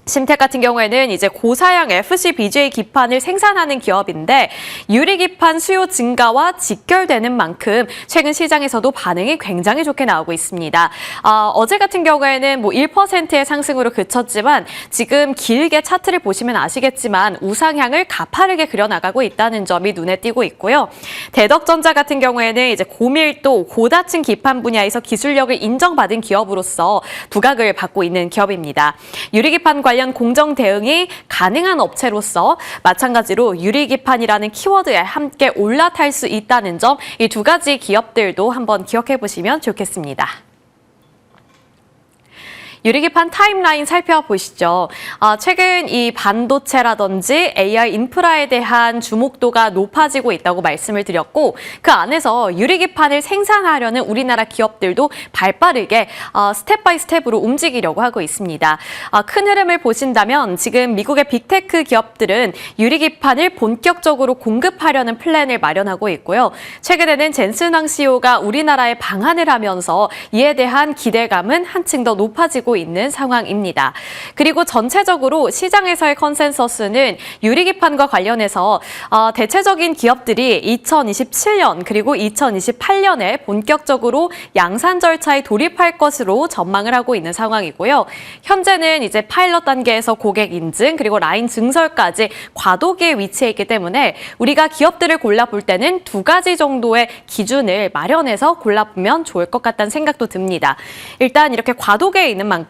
심텍 같은 경우에는 이제 고사양 FCBGA 기판을 생산하는 기업인데 유리기판 수요 증가와 직결되는 만큼 최근 시장에서도 반응이 굉장히 좋게 나오고 있습니다. 어제 같은 경우에는 1%의 상승으로 그쳤지만 지금 길게 차트를 보시면 아시겠지만 우상향을 가파르게 그려나가고 있다는 점이 눈에 띄고 있고요. 대덕전자 같은 경우에는 이제 고밀도, 고다층 기판 분야에서 기술력을 인정받은 기업으로서 부각을 받고 있는 기업입니다. 유리기판 관련 공정 대응이 가능한 업체로서 마찬가지로 유리기판이라는 키워드에 함께 올라탈 수 있다는 점, 이 2가지 기업들도 한번 기억해 보시면 좋겠습니다. 유리기판 타임라인 살펴보시죠. 최근 이 반도체라든지 AI 인프라에 대한 주목도가 높아지고 있다고 말씀을 드렸고 그 안에서 유리기판을 생산하려는 우리나라 기업들도 발빠르게 스텝 바이 스텝으로 움직이려고 하고 있습니다. 큰 흐름을 보신다면 지금 미국의 빅테크 기업들은 유리기판을 본격적으로 공급하려는 플랜을 마련하고 있고요. 최근에는 젠슨왕 CEO가 우리나라에 방한을 하면서 이에 대한 기대감은 한층 더 높아지고 있는 상황입니다. 그리고 전체적으로 시장에서의 컨센서스는 유리기판과 관련해서 대체적인 기업들이 2027년 그리고 2028년에 본격적으로 양산 절차에 돌입할 것으로 전망을 하고 있는 상황이고요. 현재는 이제 파일럿 단계에서 고객 인증 그리고 라인 증설까지 과도기에 위치해 있기 때문에 우리가 기업들을 골라볼 때는 2가지 정도의 기준을 마련해서 골라보면 좋을 것 같다는 생각도 듭니다. 일단 이렇게 과도기에 있는 만큼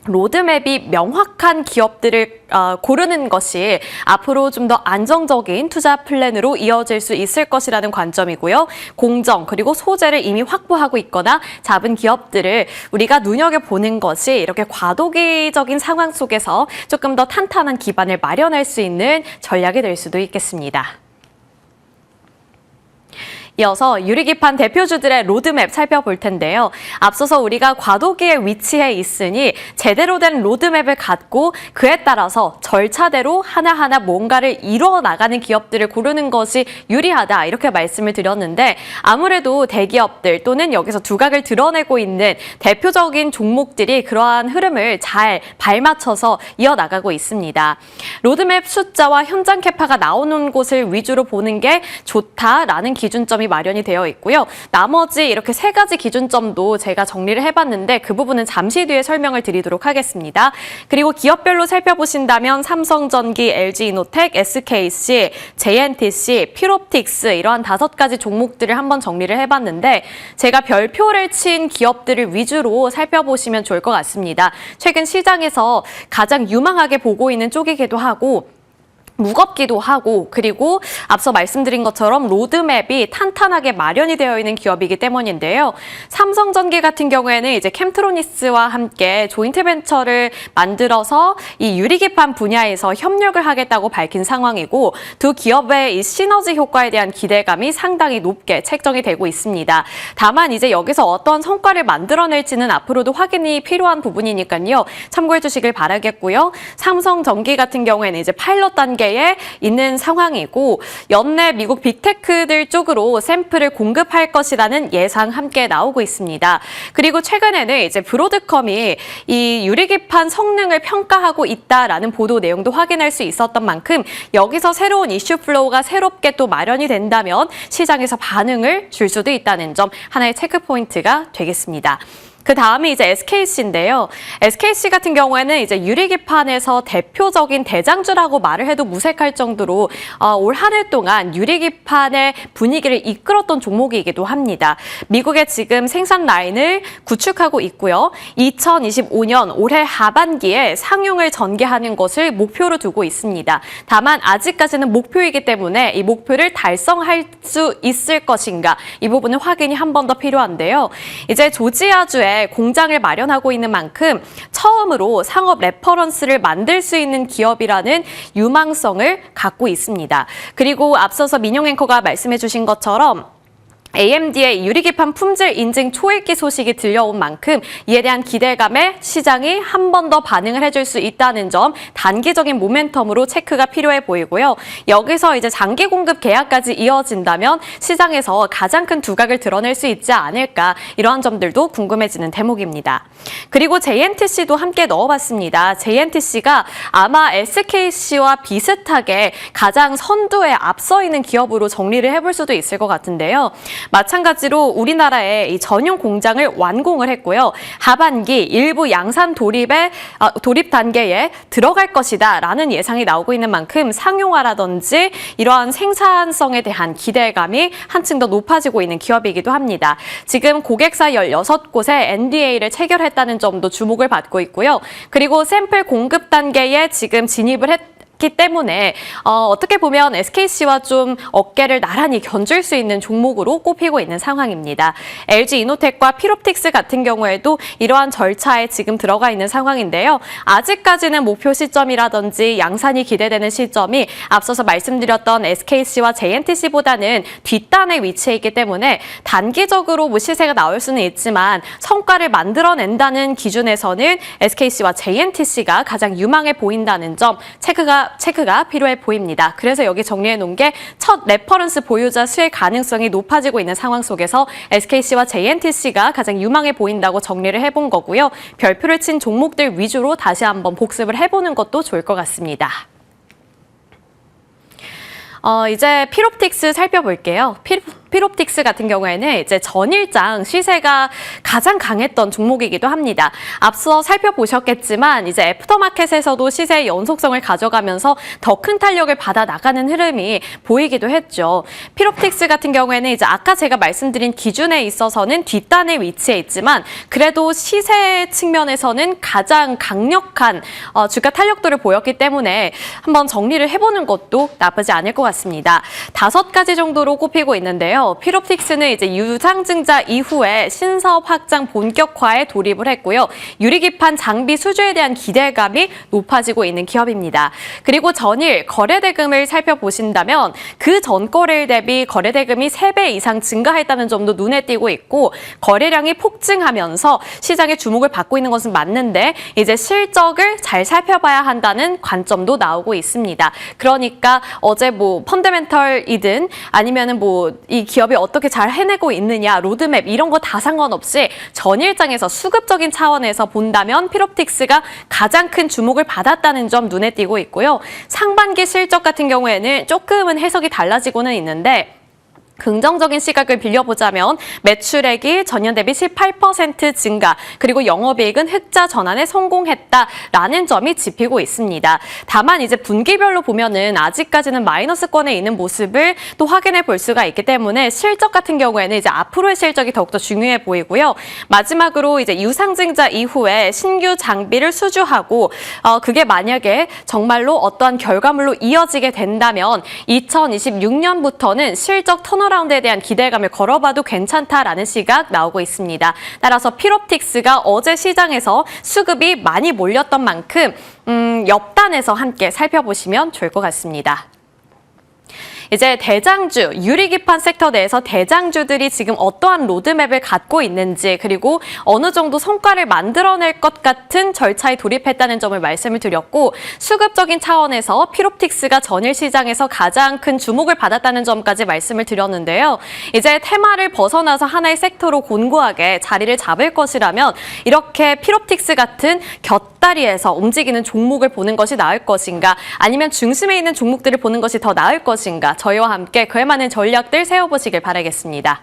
로드맵이 명확한 기업들을 고르는 것이 앞으로 좀 더 안정적인 투자 플랜으로 이어질 수 있을 것이라는 관점이고요. 공정 그리고 소재를 이미 확보하고 있거나 잡은 기업들을 우리가 눈여겨보는 것이 이렇게 과도기적인 상황 속에서 조금 더 탄탄한 기반을 마련할 수 있는 전략이 될 수도 있겠습니다. 이어서 유리기판 대표주들의 로드맵 살펴볼 텐데요. 앞서서 우리가 과도기에 위치해 있으니 제대로 된 로드맵을 갖고 그에 따라서 절차대로 하나하나 뭔가를 이루어 나가는 기업들을 고르는 것이 유리하다 이렇게 말씀을 드렸는데 아무래도 대기업들 또는 여기서 두각을 드러내고 있는 대표적인 종목들이 그러한 흐름을 잘 발맞춰서 이어나가고 있습니다. 로드맵 숫자와 현장 캐파가 나오는 곳을 위주로 보는 게 좋다라는 기준점이 마련이 되어 있고요. 나머지 이렇게 세 가지 기준점도 제가 정리를 해봤는데 그 부분은 잠시 뒤에 설명을 드리도록 하겠습니다. 그리고 기업별로 살펴보신다면 삼성전기, LG이노텍, SKC, JNTC, 필옵틱스 이러한 5가지 종목들을 한번 정리를 해봤는데 제가 별표를 친 기업들을 위주로 살펴보시면 좋을 것 같습니다. 최근 시장에서 가장 유망하게 보고 있는 쪽이기도 하고 무겁기도 하고 그리고 앞서 말씀드린 것처럼 로드맵이 탄탄하게 마련이 되어 있는 기업이기 때문인데요. 삼성전기 같은 경우에는 이제 캠트로니스와 함께 조인트 벤처를 만들어서 이 유리기판 분야에서 협력을 하겠다고 밝힌 상황이고 두 기업의 이 시너지 효과에 대한 기대감이 상당히 높게 책정이 되고 있습니다. 다만 이제 여기서 어떤 성과를 만들어낼지는 앞으로도 확인이 필요한 부분이니까요. 참고해 주시길 바라겠고요. 삼성전기 같은 경우에는 이제 파일럿 단계 있는 상황이고 연내 미국 빅테크들 쪽으로 샘플을 공급할 것이라는 예상 함께 나오고 있습니다. 그리고 최근에는 이제 브로드컴이 이 유리기판 성능을 평가하고 있다라는 보도 내용도 확인할 수 있었던 만큼 여기서 새로운 이슈 플로우가 새롭게 또 마련이 된다면 시장에서 반응을 줄 수도 있다는 점 하나의 체크 포인트가 되겠습니다. 그 다음이 이제 SKC인데요. SKC 같은 경우에는 이제 유리기판에서 대표적인 대장주라고 말을 해도 무색할 정도로 올 한 해 동안 유리기판의 분위기를 이끌었던 종목이기도 합니다. 미국에 지금 생산 라인을 구축하고 있고요. 2025년 올해 하반기에 상용을 전개하는 것을 목표로 두고 있습니다. 다만 아직까지는 목표이기 때문에 이 목표를 달성할 수 있을 것인가 이 부분은 확인이 한 번 더 필요한데요. 이제 조지아주에 공장을 마련하고 있는 만큼 처음으로 상업 레퍼런스를 만들 수 있는 기업이라는 유망성을 갖고 있습니다. 그리고 앞서서 민용 앵커가 말씀해 주신 것처럼 AMD의 유리기판 품질 인증 초읽기 소식이 들려온 만큼 이에 대한 기대감에 시장이 한 번 더 반응을 해줄 수 있다는 점 단기적인 모멘텀으로 체크가 필요해 보이고요. 여기서 이제 장기 공급 계약까지 이어진다면 시장에서 가장 큰 두각을 드러낼 수 있지 않을까 이러한 점들도 궁금해지는 대목입니다. 그리고 JNTC도 함께 넣어봤습니다. JNTC가 아마 SKC와 비슷하게 가장 선두에 앞서 있는 기업으로 정리를 해볼 수도 있을 것 같은데요. 마찬가지로 우리나라의 이 전용 공장을 완공을 했고요. 하반기 일부 양산 돌입 단계에 들어갈 것이다라는 예상이 나오고 있는 만큼 상용화라든지 이러한 생산성에 대한 기대감이 한층 더 높아지고 있는 기업이기도 합니다. 지금 고객사 16곳에 NDA를 체결했다는 점도 주목을 받고 있고요. 그리고 샘플 공급 단계에 지금 진입을 했기 때문에 어떻게 보면 SKC와 좀 어깨를 나란히 견줄 수 있는 종목으로 꼽히고 있는 상황입니다. LG이노텍과 필옵틱스 같은 경우에도 이러한 절차에 지금 들어가 있는 상황인데요. 아직까지는 목표 시점이라든지 양산이 기대되는 시점이 앞서서 말씀드렸던 SKC와 JNTC보다는 뒷단에 위치해 있기 때문에 단기적으로 뭐 시세가 나올 수는 있지만 성과를 만들어낸다는 기준에서는 SKC와 JNTC가 가장 유망해 보인다는 점 체크가 필요해 보입니다. 그래서 여기 정리해 놓은 게 첫 레퍼런스 보유자 수혜 가능성이 높아지고 있는 상황 속에서 SKC와 JNTC가 가장 유망해 보인다고 정리를 해본 거고요. 별표를 친 종목들 위주로 다시 한번 복습을 해보는 것도 좋을 것 같습니다. 이제 필옵틱스 살펴볼게요. 필옵틱스 같은 경우에는 이제 전일장 시세가 가장 강했던 종목이기도 합니다. 앞서 살펴보셨겠지만 이제 애프터마켓에서도 시세의 연속성을 가져가면서 더 큰 탄력을 받아 나가는 흐름이 보이기도 했죠. 필옵틱스 같은 경우에는 이제 아까 제가 말씀드린 기준에 있어서는 뒷단에 위치해 있지만 그래도 시세 측면에서는 가장 강력한 주가 탄력도를 보였기 때문에 한번 정리를 해보는 것도 나쁘지 않을 것 같습니다. 5가지 정도로 꼽히고 있는데요. 필옵틱스는 이제 유상증자 이후에 신사업 확장 본격화에 돌입을 했고요. 유리기판 장비 수주에 대한 기대감이 높아지고 있는 기업입니다. 그리고 전일 거래대금을 살펴보신다면 그 전 거래일 대비 거래대금이 3배 이상 증가했다는 점도 눈에 띄고 있고 거래량이 폭증하면서 시장의 주목을 받고 있는 것은 맞는데 이제 실적을 잘 살펴봐야 한다는 관점도 나오고 있습니다. 그러니까 어제 뭐 펀더멘털이든 아니면은 뭐 이 기업이 어떻게 잘 해내고 있느냐, 로드맵 이런 거 다 상관없이 전일장에서 수급적인 차원에서 본다면 필옵틱스가 가장 큰 주목을 받았다는 점 눈에 띄고 있고요. 상반기 실적 같은 경우에는 조금은 해석이 달라지고는 있는데 긍정적인 시각을 빌려보자면 매출액이 전년 대비 18% 증가, 그리고 영업이익은 흑자 전환에 성공했다라는 점이 짚히고 있습니다. 다만 이제 분기별로 보면은 아직까지는 마이너스권에 있는 모습을 또 확인해 볼 수가 있기 때문에 실적 같은 경우에는 이제 앞으로의 실적이 더욱더 중요해 보이고요. 마지막으로 이제 유상증자 이후에 신규 장비를 수주하고 그게 만약에 정말로 어떠한 결과물로 이어지게 된다면 2026년부터는 실적 턴어라운드에 대한 기대감을 걸어봐도 괜찮다라는 시각 나오고 있습니다. 따라서 필옵틱스가 어제 시장에서 수급이 많이 몰렸던 만큼 옆단에서 함께 살펴보시면 좋을 것 같습니다. 이제 대장주, 유리기판 섹터 내에서 대장주들이 지금 어떠한 로드맵을 갖고 있는지, 그리고 어느 정도 성과를 만들어낼 것 같은 절차에 돌입했다는 점을 말씀을 드렸고, 수급적인 차원에서 필옵틱스가 전일 시장에서 가장 큰 주목을 받았다는 점까지 말씀을 드렸는데요. 이제 테마를 벗어나서 하나의 섹터로 곤고하게 자리를 잡을 것이라면 이렇게 필옵틱스 같은 곁다리에서 움직이는 종목을 보는 것이 나을 것인가, 아니면 중심에 있는 종목들을 보는 것이 더 나을 것인가, 저희와 함께 그에 맞는 전략들 세워보시길 바라겠습니다.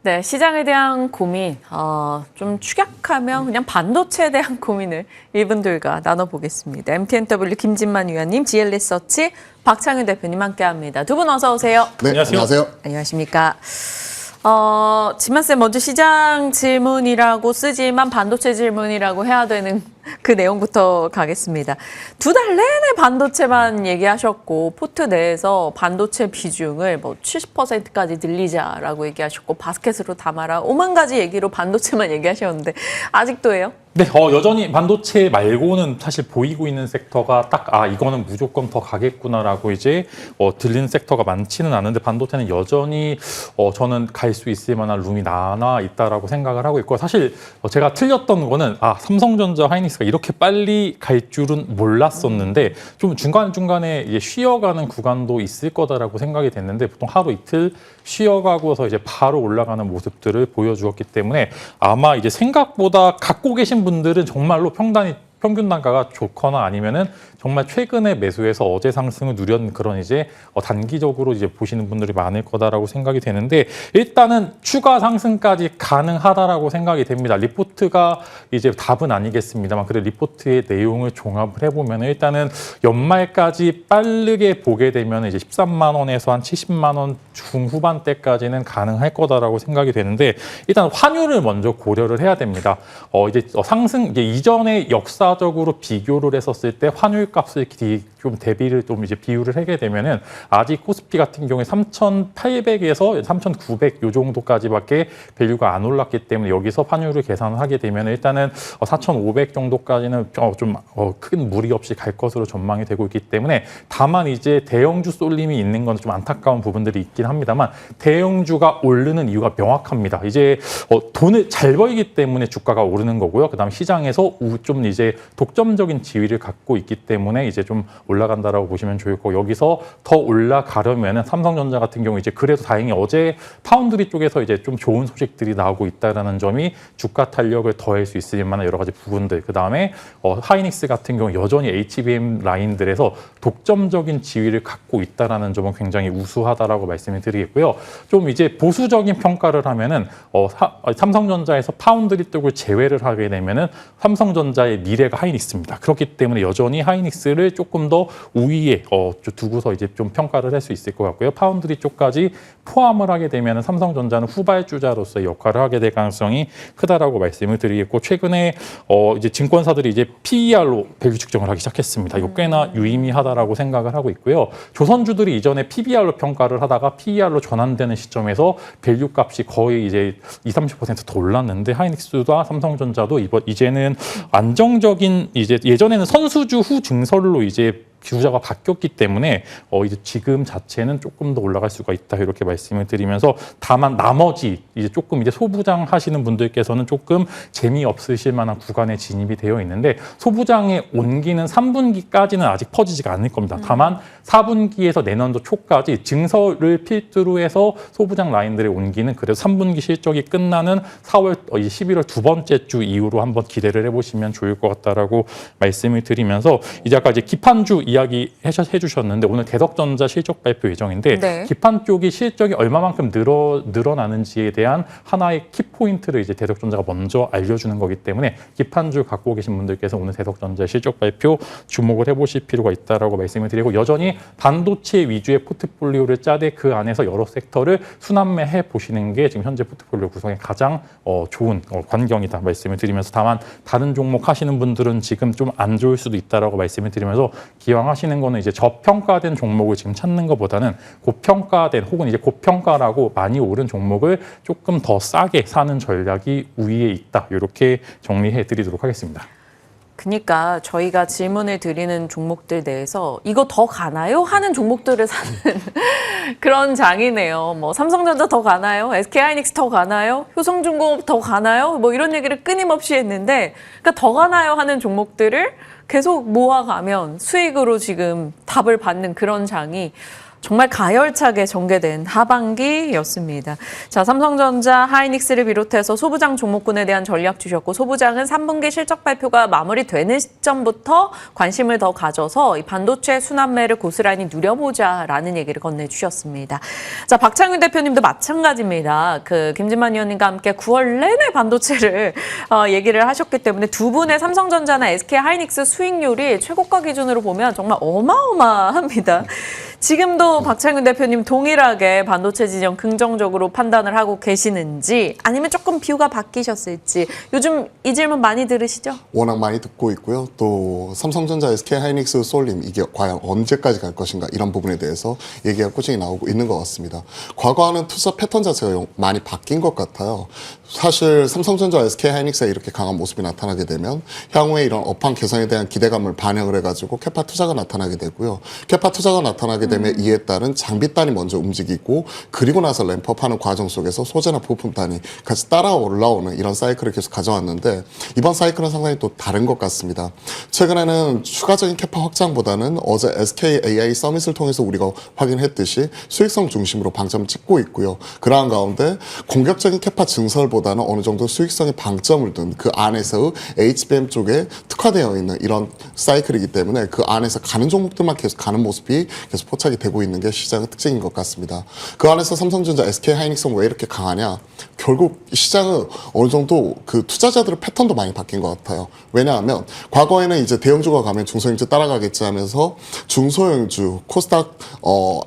네, 시장에 대한 고민, 좀 축약하면 그냥 반도체에 대한 고민을 이분들과 나눠보겠습니다. MTNW 김진만 위원님, GL리서치 박창윤 대표님 함께합니다. 두 분 어서 오세요. 네, 안녕하세요. 안녕하십니까. 진만쌤 먼저 시장 질문이라고 쓰지만 반도체 질문이라고 해야 되는 그 내용부터 가겠습니다. 두 달 내내 반도체만 얘기하셨고 포트 내에서 반도체 비중을 뭐 70%까지 늘리자라고 얘기하셨고 바스켓으로 담아라 5만 가지 얘기로 반도체만 얘기하셨는데 아직도예요? 네, 여전히 반도체 말고는 사실 보이고 있는 섹터가 딱 이거는 무조건 더 가겠구나라고 이제 들리는 섹터가 많지는 않은데 반도체는 여전히 저는 갈 수 있을 만한 룸이 남아 있다라고 생각을 하고 있고 사실 제가 틀렸던 거는 삼성전자, 하이닉스가 이렇게 빨리 갈 줄은 몰랐었는데 좀 중간중간에 이제 쉬어가는 구간도 있을 거다라고 생각이 됐는데 보통 하루 이틀 쉬어가고서 이제 바로 올라가는 모습들을 보여주었기 때문에 아마 이제 생각보다 갖고 계신 분들은 정말로 평균 단가가 좋거나 아니면은 정말 최근에 매수해서 어제 상승을 누렸는 그런 이제 단기적으로 이제 보시는 분들이 많을 거다라고 생각이 되는데 일단은 추가 상승까지 가능하다라고 생각이 됩니다. 리포트가 이제 답은 아니겠습니다만 그래 리포트의 내용을 종합을 해보면 일단은 연말까지 빠르게 보게 되면 이제 13만 원에서 한 70만 원 중후반대까지는 가능할 거다라고 생각이 되는데 일단 환율을 먼저 고려를 해야 됩니다. 이제 상승 이제 이전에 역사적으로 비교를 했었을 때 환율 값을 좀 대비를 좀 이제 비율을 하게 되면은 아직 코스피 같은 경우에 3,800에서 3,900 요 정도까지밖에 밸류가 안 올랐기 때문에 여기서 환율을 계산을 하게 되면 일단은 4,500 정도까지는 좀 큰 무리 없이 갈 것으로 전망이 되고 있기 때문에 다만 이제 대형주 쏠림이 있는 건 좀 안타까운 부분들이 있긴 합니다만 대형주가 오르는 이유가 명확합니다. 이제 돈을 잘 벌기 때문에 주가가 오르는 거고요. 그다음 시장에서 좀 이제 독점적인 지위를 갖고 있기 때문에 이제 좀 올라간다라고 보시면 좋을 거고 여기서 더 올라가려면은 삼성전자 같은 경우 이제 그래도 다행히 어제 파운드리 쪽에서 이제 좀 좋은 소식들이 나오고 있다라는 점이 주가 탄력을 더할 수 있을 만한 여러 가지 부분들. 그다음에 하이닉스 같은 경우 여전히 HBM 라인들에서 독점적인 지위를 갖고 있다라는 점은 굉장히 우수하다라고 말씀을 드리겠고요. 좀 이제 보수적인 평가를 하면은 삼성전자에서 파운드리 쪽을 제외를 하게 되면은 삼성전자의 미래가 하이닉스입니다. 그렇기 때문에 여전히 하이닉스를 조금 더 더 우위에 두고서 이제 좀 평가를 할 수 있을 것 같고요. 파운드리 쪽까지 포함을 하게 되면 삼성전자는 후발주자로서의 역할을 하게 될 가능성이 크다라고 말씀을 드리겠고, 최근에 이제 증권사들이 이제 PER로 밸류 측정을 하기 시작했습니다. 이거 꽤나 유의미하다라고 생각을 하고 있고요. 조선주들이 이전에 PBR로 평가를 하다가 PER로 전환되는 시점에서 밸류 값이 거의 이제 20-30%더 올랐는데, 하이닉스와 삼성전자도 이제는 안정적인, 이제 예전에는 선수주 후 증설로 이제 기후자가 바뀌었기 때문에 이제 지금 자체는 조금 더 올라갈 수가 있다, 이렇게 말씀을 드리면서, 다만 나머지 이제 조금 이제 소부장 하시는 분들께서는 조금 재미없으실 만한 구간에 진입이 되어 있는데, 소부장의 온기는 3분기까지는 아직 퍼지지가 않을 겁니다. 다만 4분기에서 내년도 초까지 증설을 필두로 해서 소부장 라인들의 온기는 그래도 3분기 실적이 끝나는 11월 두 번째 주 이후로 한번 기대를 해보시면 좋을 것 같다라고 말씀을 드리면서, 이제 아까 이제 기판주 이야기 해주셨는데, 오늘 대덕전자 실적 발표 예정인데, 네. 기판 쪽이 실적이 얼마만큼 늘어나는지에 대한 하나의 키포인트를 이제 대덕전자가 먼저 알려주는 거기 때문에, 기판주 갖고 계신 분들께서 오늘 대덕전자 실적 발표 주목을 해보실 필요가 있다라고 말씀을 드리고, 여전히 반도체 위주의 포트폴리오를 짜되 그 안에서 여러 섹터를 순환매해 보시는 게 지금 현재 포트폴리오 구성의 가장 좋은 관경이다 말씀을 드리면서, 다만 다른 종목 하시는 분들은 지금 좀 안 좋을 수도 있다라고 말씀을 드리면서, 기왕 하시는 거는 이제 저평가된 종목을 지금 찾는 것보다는 고평가된, 혹은 이제 고평가라고 많이 오른 종목을 조금 더 싸게 사는 전략이 우위에 있다, 이렇게 정리해 드리도록 하겠습니다. 그러니까 저희가 질문을 드리는 종목들 내에서 이거 더 가나요? 하는 종목들을 사는 그런 장이네요. 뭐 삼성전자 더 가나요? SK하이닉스 더 가나요? 효성중공업 더 가나요? 뭐 이런 얘기를 끊임없이 했는데, 그러니까 더 가나요? 하는 종목들을 계속 모아가면 수익으로 지금 답을 받는 그런 장이 정말 가열차게 전개된 하반기였습니다. 자, 삼성전자, 하이닉스를 비롯해서 소부장 종목군에 대한 전략 주셨고, 소부장은 3분기 실적 발표가 마무리되는 시점부터 관심을 더 가져서 이 반도체 순환매를 고스란히 누려보자라는 얘기를 건네주셨습니다. 자, 박창윤 대표님도 마찬가지입니다. 김진만 의원님과 함께 9월 내내 반도체를 얘기를 하셨기 때문에, 두 분의 삼성전자나 SK하이닉스 수익률이 최고가 기준으로 보면 정말 어마어마합니다. 지금도 박창윤 대표님 동일하게 반도체 진영 긍정적으로 판단을 하고 계시는지, 아니면 조금 뷰가 바뀌셨을지, 요즘 이 질문 많이 들으시죠? 워낙 많이 듣고 있고요. 또 삼성전자, SK하이닉스, 솔림, 이게 과연 언제까지 갈 것인가, 이런 부분에 대해서 얘기가 꾸준히 나오고 있는 것 같습니다. 과거와는 투자 패턴 자체가 많이 바뀐 것 같아요. 사실 삼성전자, SK하이닉스가 이렇게 강한 모습이 나타나게 되면 향후에 이런 업황 개선에 대한 기대감을 반영을 해가지고 캐파 투자가 나타나게 되고요. 캐파 투자가 나타나게 되면 이에 따른 장비단이 먼저 움직이고, 그리고 나서 램프업하는 과정 속에서 소재나 부품단이 같이 따라 올라오는 이런 사이클을 계속 가져왔는데, 이번 사이클은 상당히 또 다른 것 같습니다. 최근에는 추가적인 캐파 확장보다는 어제 SKAI 서밋을 통해서 우리가 확인했듯이 수익성 중심으로 방점을 찍고 있고요. 그러한 가운데 공격적인 캐파 증설보다는 어느 정도 수익성에 방점을 둔 그 안에서 HBM 쪽에 특화되어 있는 이런 사이클이기 때문에, 그 안에서 가는 종목들만 계속 가는 모습이 계속 포착이 되고 있는 게 시장의 특징인 것 같습니다. 그 안에서 삼성전자, SK하이닉스는 왜 이렇게 강하냐? 결국 시장은 어느 정도 그 투자자들의 패턴도 많이 바뀐 것 같아요. 왜냐하면 과거에는 이제 대형주가 가면 중소형주 따라가겠지 하면서 중소형주, 코스닥,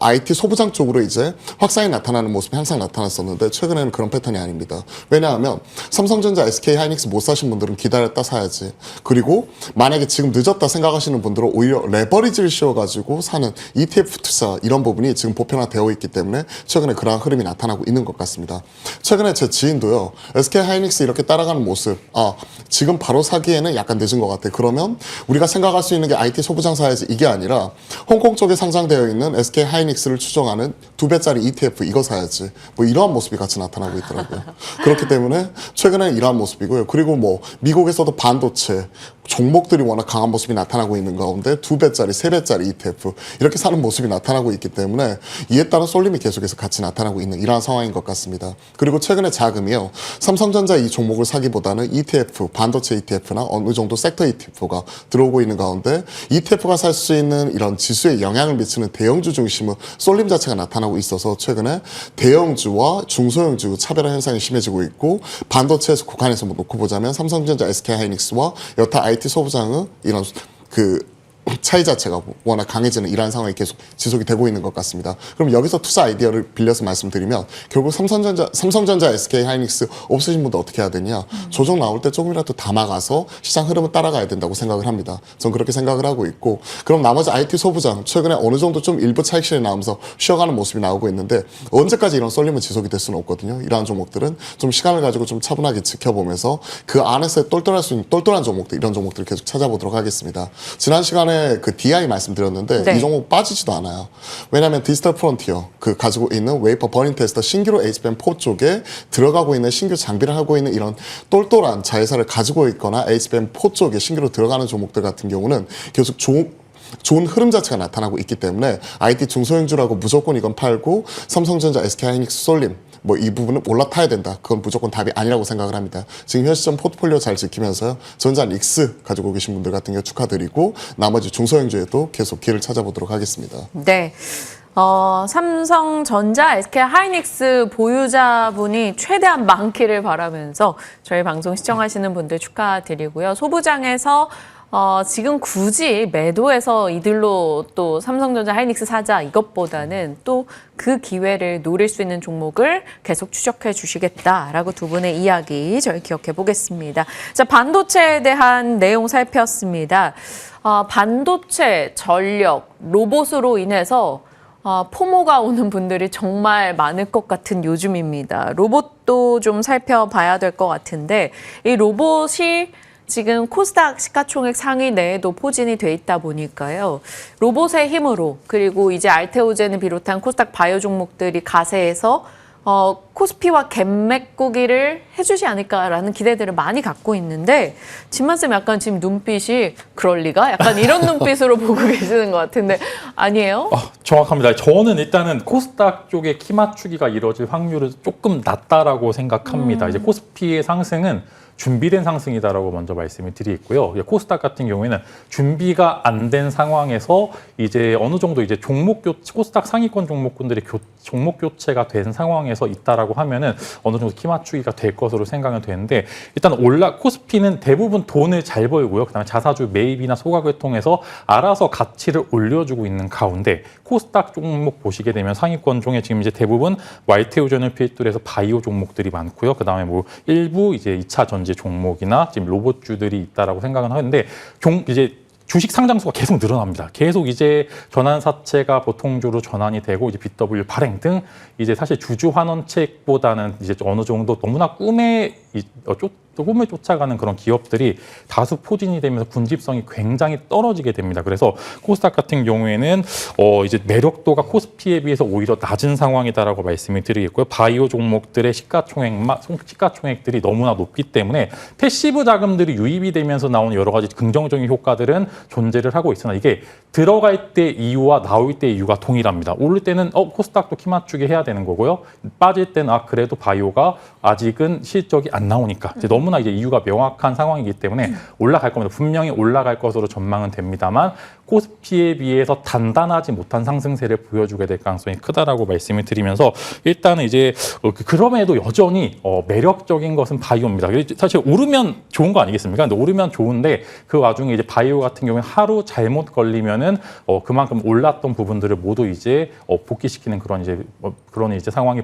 IT 소부장 쪽으로 이제 확산이 나타나는 모습이 항상 나타났었는데, 최근에는 그런 패턴이 아닙니다. 왜냐하면 삼성전자, SK하이닉스 못 사신 분들은 기다렸다 사야지. 그리고 만약에 지금 늦었다 생각하시는 분들은 오히려 레버리지를 씌워가지고 사는 ETF 투자, 이런 부분이 지금 보편화되어 있기 때문에 최근에 그러한 흐름이 나타나고 있는 것 같습니다. 최근에 제 지인도요, SK하이닉스 이렇게 따라가는 모습, 지금 바로 사기에는 약간 늦은 것 같아. 그러면 우리가 생각할 수 있는 게 IT 소부장 사야지, 이게 아니라 홍콩 쪽에 상장되어 있는 SK하이닉스를 추종하는 2배짜리 ETF 이거 사야지, 뭐 이러한 모습이 같이 나타나고 있더라고요. 그렇기 때문에 최근에 이러한 모습이고요. 그리고 뭐 미국에서도 반도체 종목들이 워낙 강한 모습이 나타나고 있는 가운데 2배짜리, 3배짜리 ETF 이렇게 사는 모습이 나타나고 있기 때문에, 이에 따른 쏠림이 계속해서 같이 나타나고 있는 이러한 상황인 것 같습니다. 그리고 최근에 자금이요, 삼성전자 이 종목을 사기보다는 ETF, 반도체 ETF나 어느 정도 섹터 ETF가 들어오고 있는 가운데, ETF가 살 수 있는 이런 지수에 영향을 미치는 대형주 중심의 쏠림 자체가 나타나고 있어서, 최근에 대형주와 중소형주 차별화 현상이 심해지고 있고, 반도체에서 국한에서 놓고 보자면 삼성전자, SK하이닉스와 여타 IT 소부장은 이런 차이 자체가 워낙 강해지는 이러한 상황이 계속 지속이 되고 있는 것 같습니다. 그럼 여기서 투자 아이디어를 빌려서 말씀드리면 결국 삼성전자, SK 하이닉스 없으신 분도 어떻게 해야 되냐? 조정 나올 때 조금이라도 담아가서 시장 흐름을 따라가야 된다고 생각을 합니다. 전 그렇게 생각을 하고 있고, 그럼 나머지 IT 소부장 최근에 어느 정도 좀 일부 차익 실현이 나오면서 쉬어가는 모습이 나오고 있는데 언제까지 이런 쏠림은 지속이 될 수는 없거든요. 이러한 종목들은 좀 시간을 가지고 좀 차분하게 지켜보면서 그 안에서 똘똘할 수 있는 똘똘한 종목들, 이런 종목들을 계속 찾아보도록 하겠습니다. 지난 시간에 그 DI 말씀드렸는데 네. 이 종목 빠지지도 않아요. 왜냐하면 디지털 프론티어 그 가지고 있는 웨이퍼 버닝 테스터 신규로 HBM4 쪽에 들어가고 있는 신규 장비를 하고 있는 이런 똘똘한 자회사를 가지고 있거나 HBM4 쪽에 신규로 들어가는 종목들 같은 경우는 계속 좋은 흐름 자체가 나타나고 있기 때문에 IT 중소형주라고 무조건 이건 팔고 삼성전자, SK하이닉스, 솔림 뭐 이 부분은 올라타야 된다. 그건 무조건 답이 아니라고 생각을 합니다. 지금 현 시점 포트폴리오 잘 지키면서요. 전자 릭스 가지고 계신 분들 같은 경우 축하드리고 나머지 중소형주에도 계속 길을 찾아보도록 하겠습니다. 네. 삼성전자, SK하이닉스 보유자분이 최대한 많기를 바라면서 저희 방송 시청하시는 분들 축하드리고요. 소부장에서 지금 굳이 매도해서 이들로 또 삼성전자, 하이닉스 사자 이것보다는 또 그 기회를 노릴 수 있는 종목을 계속 추적해 주시겠다라고 두 분의 이야기 저희 기억해 보겠습니다. 자, 반도체에 대한 내용 살폈습니다. 반도체, 전력, 로봇으로 인해서 포모가 오는 분들이 정말 많을 것 같은 요즘입니다. 로봇도 좀 살펴봐야 될 것 같은데 이 로봇이 지금 코스닥 시가총액 상위 내에도 포진이 돼 있다 보니까요. 로봇의 힘으로 그리고 이제 알테오젠을 비롯한 코스닥 바이오 종목들이 가세해서 코스피와 갭맥꾸기를 해주지 않을까라는 기대들을 많이 갖고 있는데 진만쌤 약간 지금 눈빛이 그럴 리가? 약간 이런 눈빛으로 보고 계시는 것 같은데 아니에요? 정확합니다. 저는 일단은 코스닥 쪽에 키 맞추기가 이루어질 확률은 조금 낮다라고 생각합니다. 이제 코스피의 상승은 준비된 상승이다라고 먼저 말씀을 드리겠고요. 코스닥 같은 경우에는 준비가 안 된 상황에서 이제 어느 정도 이제 코스닥 상위권 종목군들이 종목 교체가 된 상황에서 있다라고 하면은 어느 정도 키 맞추기가 될 것으로 생각은 되는데 일단 코스피는 대부분 돈을 잘 벌고요. 그다음에 자사주 매입이나 소각을 통해서 알아서 가치를 올려주고 있는 가운데 코스닥 종목 보시게 되면 상위권 중에 지금 이제 대부분 YT오전을 필두로 해서 바이오 종목들이 많고요. 그다음에 뭐 일부 이제 2차 전지 종목이나 지금 로봇주들이 있다라고 생각은 하는데 이제 주식 상장수가 계속 늘어납니다. 계속 이제 전환사채가 보통주로 전환이 되고 이제 BW 발행 등 이제 사실 주주 환원책보다는 이제 어느 정도 너무나 꿈에 쫓아가는 그런 기업들이 다수 포진이 되면서 군집성이 굉장히 떨어지게 됩니다. 그래서 코스닥 같은 경우에는 이제 매력도가 코스피에 비해서 오히려 낮은 상황이다라고 말씀을 드리겠고요. 바이오 종목들의 시가총액들이 너무나 높기 때문에 패시브 자금들이 유입이 되면서 나오는 여러 가지 긍정적인 효과들은 존재를 하고 있으나 이게 들어갈 때 이유와 나올 때 이유가 동일합니다. 오를 때는 코스닥도 키 맞추기 해야 되는 거고요. 빠질 때는 그래도 바이오가 아직은 실적이 안 나오니까 이제 너무나 이제 이유가 명확한 상황이기 때문에 올라갈 겁니다. 분명히 올라갈 것으로 전망은 됩니다만 코스피에 비해서 단단하지 못한 상승세를 보여주게 될 가능성이 크다라고 말씀을 드리면서 일단은 이제 그럼에도 여전히 매력적인 것은 바이오입니다. 사실 오르면 좋은 거 아니겠습니까? 근데 오르면 좋은데 그 와중에 이제 바이오 같은 경우는 하루 잘못 걸리면은 그만큼 올랐던 부분들을 모두 이제 복귀시키는 그런 이제 상황이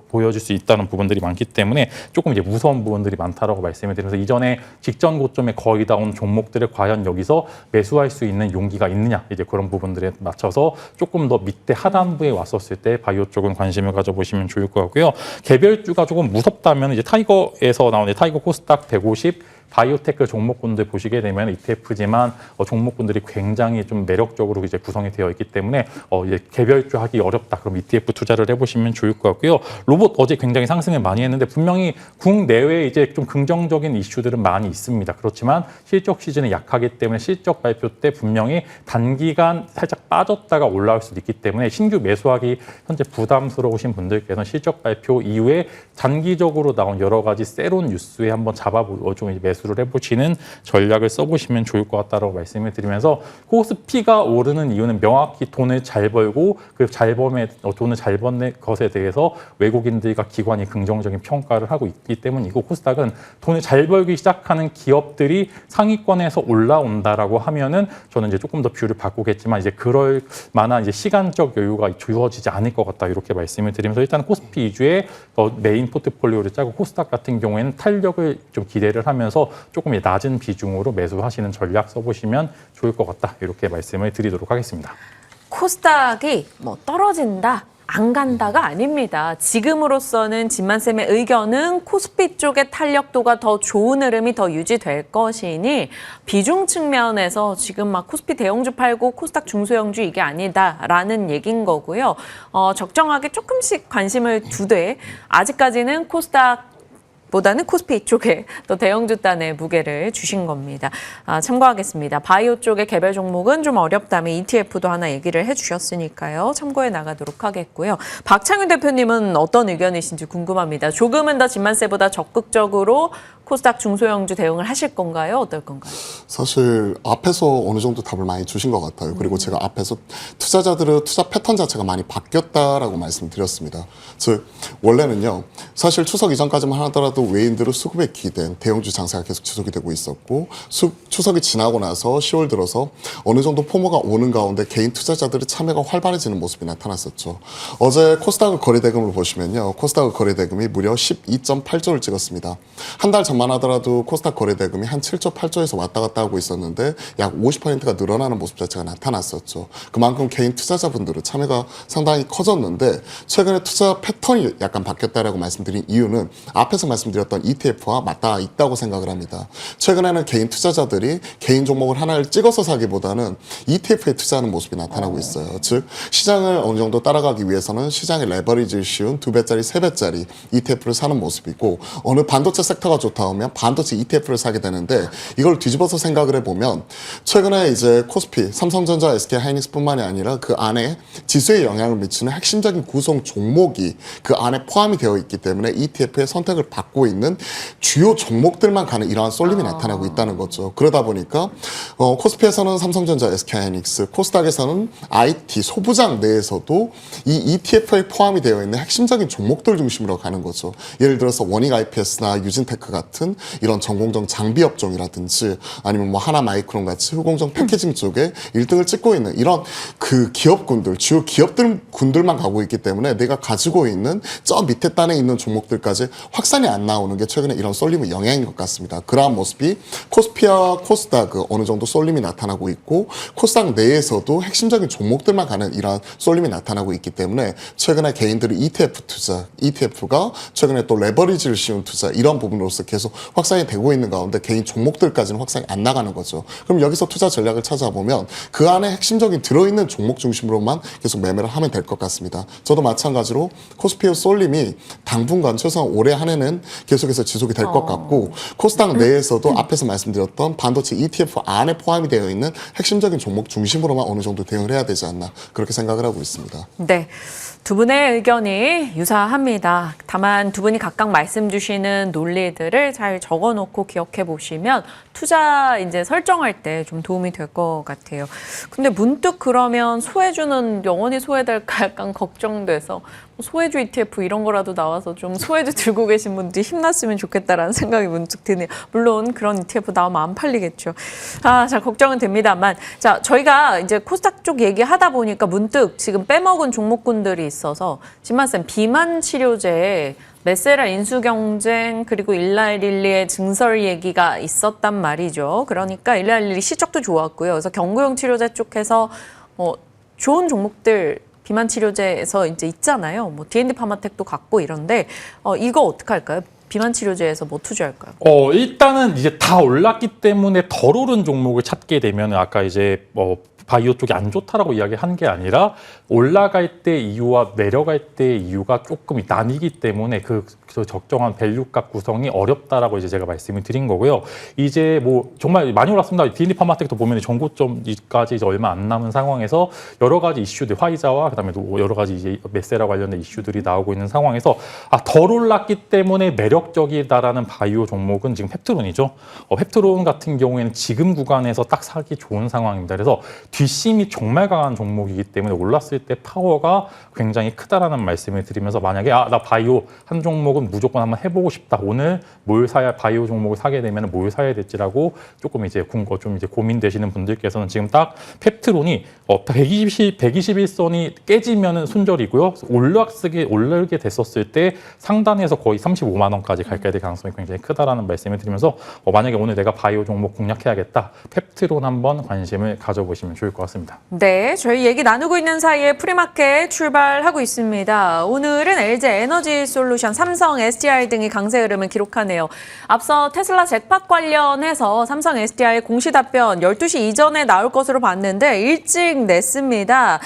보여줄 수 있다는 부분들이 많기 때문에 조금 이제 무서운 부분들이 많다라고 말씀을 드리면서 이전에 직전 고점에 거의 다 온 종목들을 과연 여기서 매수할 수 있는 용기가 있느냐 이제 그런 부분들에 맞춰서 조금 더 밑에 하단부에 왔었을 때 바이오 쪽은 관심을 가져보시면 좋을 것 같고요. 개별주가 조금 무섭다면 이제 타이거에서 나오는 타이거 코스닥 150 바이오테크 종목군들 보시게 되면 ETF지만 종목군들이 굉장히 좀 매력적으로 이제 구성이 되어 있기 때문에 이제 개별주 하기 어렵다. 그럼 ETF 투자를 해보시면 좋을 것 같고요. 로봇 어제 굉장히 상승을 많이 했는데 분명히 국내외에 이제 좀 긍정적인 이슈들은 많이 있습니다. 그렇지만 실적 시즌이 약하기 때문에 실적 발표 때 분명히 단기간 살짝 빠졌다가 올라올 수도 있기 때문에 신규 매수하기 현재 부담스러우신 분들께서는 실적 발표 이후에 단기적으로 나온 여러 가지 새로운 뉴스에 한번 잡아보고 좀 매수를 해보시는 전략을 써보시면 좋을 것 같다라고 말씀을 드리면서 코스피가 오르는 이유는 명확히 돈을 잘 벌고 그 돈을 잘 버는 것에 대해서 외국인들과 기관이 긍정적인 평가를 하고 있기 때문이고 코스닥은 돈을 잘 벌기 시작하는 기업들이 상위권에서 올라온다라고 하면은 저는 이제 조금 더 뷰를 바꾸겠지만 이제 그럴 만한 이제 시간적 여유가 주어지지 않을 것 같다 이렇게 말씀을 드리면서 일단 코스피 위주의 메인 포트폴리오를 짜고 코스닥 같은 경우에는 탄력을 좀 기대를 하면서 조금 낮은 비중으로 매수하시는 전략 써보시면 좋을 것 같다 이렇게 말씀을 드리도록 하겠습니다. 코스닥이 뭐 떨어진다, 안 간다가 아닙니다. 지금으로서는 진만쌤의 의견은 코스피 쪽의 탄력도가 더 좋은 흐름이 더 유지될 것이니 비중 측면에서 지금 막 코스피 대형주 팔고 코스닥 중소형주 이게 아니다라는 얘기인 거고요. 적정하게 조금씩 관심을 두되 아직까지는 코스닥 보다는 코스피 쪽에 또 대형주 단의 무게를 주신 겁니다. 참고하겠습니다. 바이오 쪽의 개별 종목은 좀 어렵다면 ETF도 하나 얘기를 해주셨으니까요. 참고해 나가도록 하겠고요. 박창윤 대표님은 어떤 의견이신지 궁금합니다. 조금은 더 진만세보다 적극적으로 코스닥 중소형주 대응을 하실 건가요? 어떨 건가요? 사실 앞에서 어느 정도 답을 많이 주신 것 같아요. 그리고 제가 앞에서 투자자들의 투자 패턴 자체가 많이 바뀌었다라고 말씀드렸습니다. 즉 원래는요. 사실 추석 이전까지만 하더라도 외인들의 수급에 기댄 대형주 장세가 계속 지속이 되고 있었고 추석이 지나고 나서 10월 들어서 어느 정도 포모가 오는 가운데 개인 투자자들의 참여가 활발해지는 모습이 나타났었죠. 어제 코스닥의 거래대금을 보시면요. 코스닥의 거래대금이 무려 12.8조를 찍었습니다. 한 달 전만 하더라도 코스닥 거래대금이 한 7조, 8조에서 왔다 갔다 하고 있었는데 약 50%가 늘어나는 모습 자체가 나타났었죠. 그만큼 개인 투자자분들의 참여가 상당히 커졌는데 최근에 투자 패턴이 약간 바뀌었다라고 말씀드린 이유는 앞에서 말씀드렸던 ETF와 맞닿아 있다고 생각을 합니다. 최근에는 개인 투자자들이 개인 종목을 하나를 찍어서 사기보다는 ETF에 투자하는 모습이 나타나고 있어요. 즉 시장을 어느 정도 따라가기 위해서는 시장의 레버리지를 씌운 2배짜리, 3배짜리 ETF를 사는 모습이고 어느 반도체 섹터가 좋다 하면 반도체 ETF를 사게 되는데 이걸 뒤집어서 생각을 해보면 최근에 이제 코스피, 삼성전자, SK하이닉스뿐만이 아니라 그 안에 지수에 영향을 미치는 핵심적인 구성 종목이 그 안에 포함이 되어 있기 때문에 ETF의 선택을 받고 있는 주요 종목들만 가는 이러한 쏠림이 나타나고 있다는 거죠. 그러다 보니까 코스피에서는 삼성전자, SK하이닉스, 코스닥에서는 IT, 소부장 내에서도 이 ETF에 포함이 되어 있는 핵심적인 종목들 중심으로 가는 거죠. 예를 들어서 원익 IPS나 유진테크 같은 이런 전공정 장비 업종이라든지 아니면 뭐 하나마이크론 같이 후공정 패키징 쪽에 1등을 찍고 있는 이런 그 기업군들, 주요 기업들만 가고 있기 때문에 내가 가지고 있는 저 밑에 단에 있는 종목들까지 확산이 안 나오는 게 최근에 이런 쏠림의 영향인 것 같습니다. 그러한 모습이 코스피와 코스닥 어느 정도 쏠림이 나타나고 있고 코스닥 내에서도 핵심적인 종목들만 가는 이런 쏠림이 나타나고 있기 때문에 최근에 개인들의 ETF 투자, ETF가 최근에 또 레버리지를 씌운 투자 이런 부분으로서 계속 확산이 되고 있는 가운데 개인 종목들까지는 확산이 안 나가는 거죠. 그럼 여기서 투자 전략을 찾아보면 그 안에 핵심적인 들어있는 종목 중심으로만 계속 매매를 하면 될 것 같습니다. 저도 마찬가지로 코스피의 쏠림이 당분간 최소한 올해 한 해는 계속해서 지속이 될 것 같고 코스닥 내에서도 앞에서 말씀드렸던 반도체 ETF 안에 포함이 되어 있는 핵심적인 종목 중심으로만 어느 정도 대응을 해야 되지 않나 그렇게 생각을 하고 있습니다. 네. 두 분의 의견이 유사합니다. 다만 두 분이 각각 말씀 주시는 논리들을 잘 적어놓고 기억해 보시면 투자 이제 설정할 때 좀 도움이 될 것 같아요. 근데 문득 그러면 소외주는 영원히 소외될까 약간 걱정돼서 소외주 ETF 이런 거라도 나와서 좀 소외주 들고 계신 분들이 힘났으면 좋겠다라는 생각이 문득 드네요. 물론 그런 ETF 나오면 안 팔리겠죠. 자, 걱정은 됩니다만. 자, 저희가 이제 코스닥 쪽 얘기하다 보니까 문득 지금 빼먹은 종목군들이 있어서 진만쌤 비만 치료제에 메세라 인수 경쟁 그리고 일라일릴리의 증설 얘기가 있었단 말이죠. 그러니까 일라일릴리 시적도 좋았고요. 그래서 경구용 치료제 쪽에서 좋은 종목들 비만 치료제에서 이제 있잖아요. 뭐 D&D 파마텍도 갖고 이런데 이거 어떻게 할까요? 비만 치료제에서 뭐 투자할까요? 일단은 이제 다 올랐기 때문에 덜 오른 종목을 찾게 되면 아까 이제 바이오 쪽이 안 좋다라고 이야기한 게 아니라 올라갈 때 이유와 내려갈 때 이유가 조금 나뉘기 때문에 그 적정한 밸류값 구성이 어렵다라고 이제 제가 말씀을 드린 거고요. 이제 뭐 정말 많이 올랐습니다. D&D 파마텍도 보면 전고점까지 이제 얼마 안 남은 상황에서 여러 가지 이슈들 화이자와 그다음에 또 여러 가지 이제 메세라 관련된 이슈들이 나오고 있는 상황에서 덜 올랐기 때문에 매력적이다라는 바이오 종목은 지금 펩트론이죠. 펩트론 같은 경우에는 지금 구간에서 딱 사기 좋은 상황입니다. 그래서 뒷심이 정말 강한 종목이기 때문에 올랐을 때 파워가 굉장히 크다라는 말씀을 드리면서 만약에 나 바이오 한 종목은 정도는 무조건 한번 해보고 싶다. 오늘 뭘 사야 바이오 종목을 사게 되면 뭘 사야 될지라고 조금 이제 좀 이제 고민되시는 분들께서는 지금 딱 펩트론이 121선이 깨지면은 손절이고요. 올라게 됐었을 때 상단에서 거의 35만 원까지 갈 가능성이 굉장히 크다라는 말씀을 드리면서 만약에 오늘 내가 바이오 종목 공략해야겠다. 펩트론 한번 관심을 가져보시면 좋을 것 같습니다. 네, 저희 얘기 나누고 있는 사이에 프리마켓 출발하고 있습니다. 오늘은 LG 에너지 솔루션, 삼성, SDI 등이 강세 흐름을 기록하네요. 앞서 테슬라 젯팍 관련해서 삼성, SDI 공시 답변 12시 이전에 나올 것으로 봤는데 일찍 냈습니다.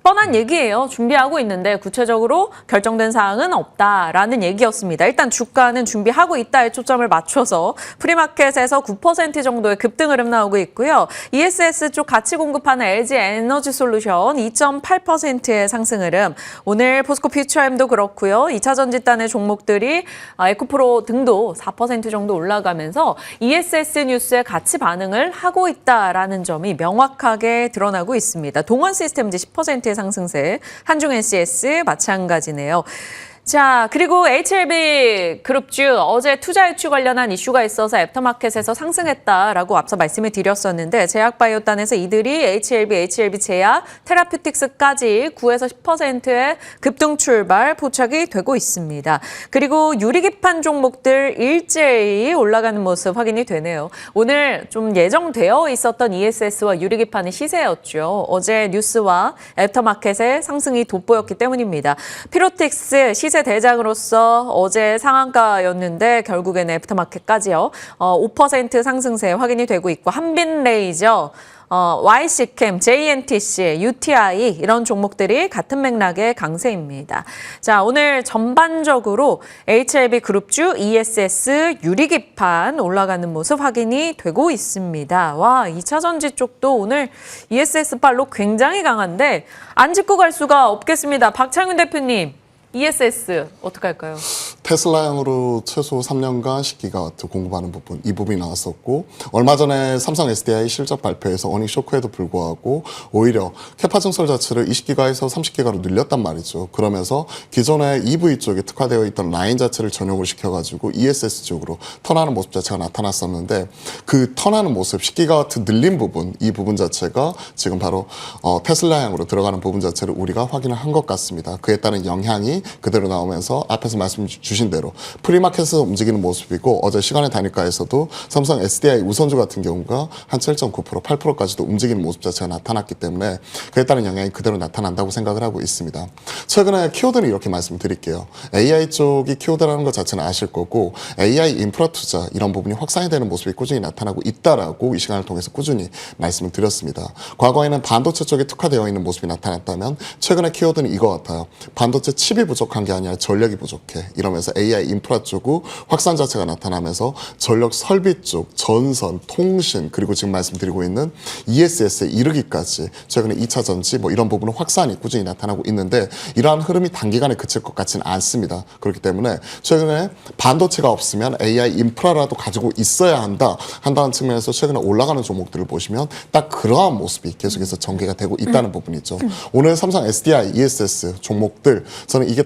뻔한 얘기예요. 준비하고 있는데 구체적으로 결정된 사항은 없다라는 얘기였습니다. 일단 주가는 준비하고 있다에 초점을 맞춰서 프리마켓에서 9% 정도의 급등 흐름 나오고 있고요. ESS 쪽 같이 공급하는 LG 에너지 솔루션 2.8%의 상승 흐름. 오늘 포스코 퓨처엠도 그렇고요. 2차 전지단의 종목들이 에코프로 등도 4% 정도 올라가면서 ESS 뉴스에 같이 반응을 하고 있다라는 점이 명확하게 드러나고 있습니다. 동원 시스템즈 10%의 상승세, 한중 NCS 마찬가지네요. 자, 그리고 HLB 그룹주 어제 투자 유치 관련한 이슈가 있어서 애프터마켓에서 상승했다라고 앞서 말씀을 드렸었는데 제약바이오단에서 이들이 HLB 제약, 테라퓨틱스까지 9에서 10%의 급등 출발 포착이 되고 있습니다. 그리고 유리기판 종목들 일제히 올라가는 모습 확인이 되네요. 오늘 좀 예정되어 있었던 ESS와 유리기판의 시세였죠. 어제 뉴스와 애프터마켓의 상승이 돋보였기 때문입니다. 피로틱스 시세 대장으로서 어제 상한가였는데 결국에는 애프터마켓까지요. 5% 상승세 확인이 되고 있고 한빛레이저, YC캠, JNTC, UTI 이런 종목들이 같은 맥락의 강세입니다. 자, 오늘 전반적으로 HLB 그룹주, ESS, 유리기판 올라가는 모습 확인이 되고 있습니다. 와, 2차 전지 쪽도 오늘 ESS 발로 굉장히 강한데 안 짚고 갈 수가 없겠습니다. 박창윤 대표님. ESS 어떻게 할까요? 테슬라형으로 최소 3년간 10기가와트 공급하는 부분, 이 부분이 나왔었고 얼마 전에 삼성 SDI 실적 발표에서 어닝 쇼크에도 불구하고 오히려 캐파 증설 자체를 20기가에서 30기가로 늘렸단 말이죠. 그러면서 기존의 EV 쪽에 특화되어 있던 라인 자체를 전용을 시켜가지고 ESS 쪽으로 턴하는 모습 자체가 나타났었는데 그 턴하는 모습, 10기가와트 늘린 부분, 이 부분 자체가 지금 바로 테슬라형으로 들어가는 부분 자체를 우리가 확인을 한 것 같습니다. 그에 따른 영향이 그대로 나오면서 앞에서 말씀 주신 대로 프리마켓에서 움직이는 모습이고 어제 시간의 단위가에서도 삼성 SDI 우선주 같은 경우가 한 7.9%, 8%까지도 움직이는 모습 자체가 나타났기 때문에 그에 따른 영향이 그대로 나타난다고 생각을 하고 있습니다. 최근에 키워드는 이렇게 말씀드릴게요. AI 쪽이 키워드라는 것 자체는 아실 거고 AI 인프라 투자 이런 부분이 확산이 되는 모습이 꾸준히 나타나고 있다라고 이 시간을 통해서 꾸준히 말씀을 드렸습니다. 과거에는 반도체 쪽에 특화되어 있는 모습이 나타났다면 최근에 키워드는 이거 같아요. 반도체 칩이 부족한 게 아니라 전력이 부족해. 이러면서 AI 인프라 쪽의 확산 자체가 나타나면서 전력 설비 쪽, 전선, 통신 그리고 지금 말씀드리고 있는 ESS에 이르기까지 최근에 2차 전지 이런 부분은 확산이 꾸준히 나타나고 있는데 이러한 흐름이 단기간에 그칠 것 같지는 않습니다. 그렇기 때문에 최근에 반도체가 없으면 AI 인프라라도 가지고 있어야 한다는 측면에서 최근에 올라가는 종목들을 보시면 딱 그러한 모습이 계속해서 전개가 되고 있다는 부분이죠. 오늘 삼성 SDI, ESS 종목들 저는 이게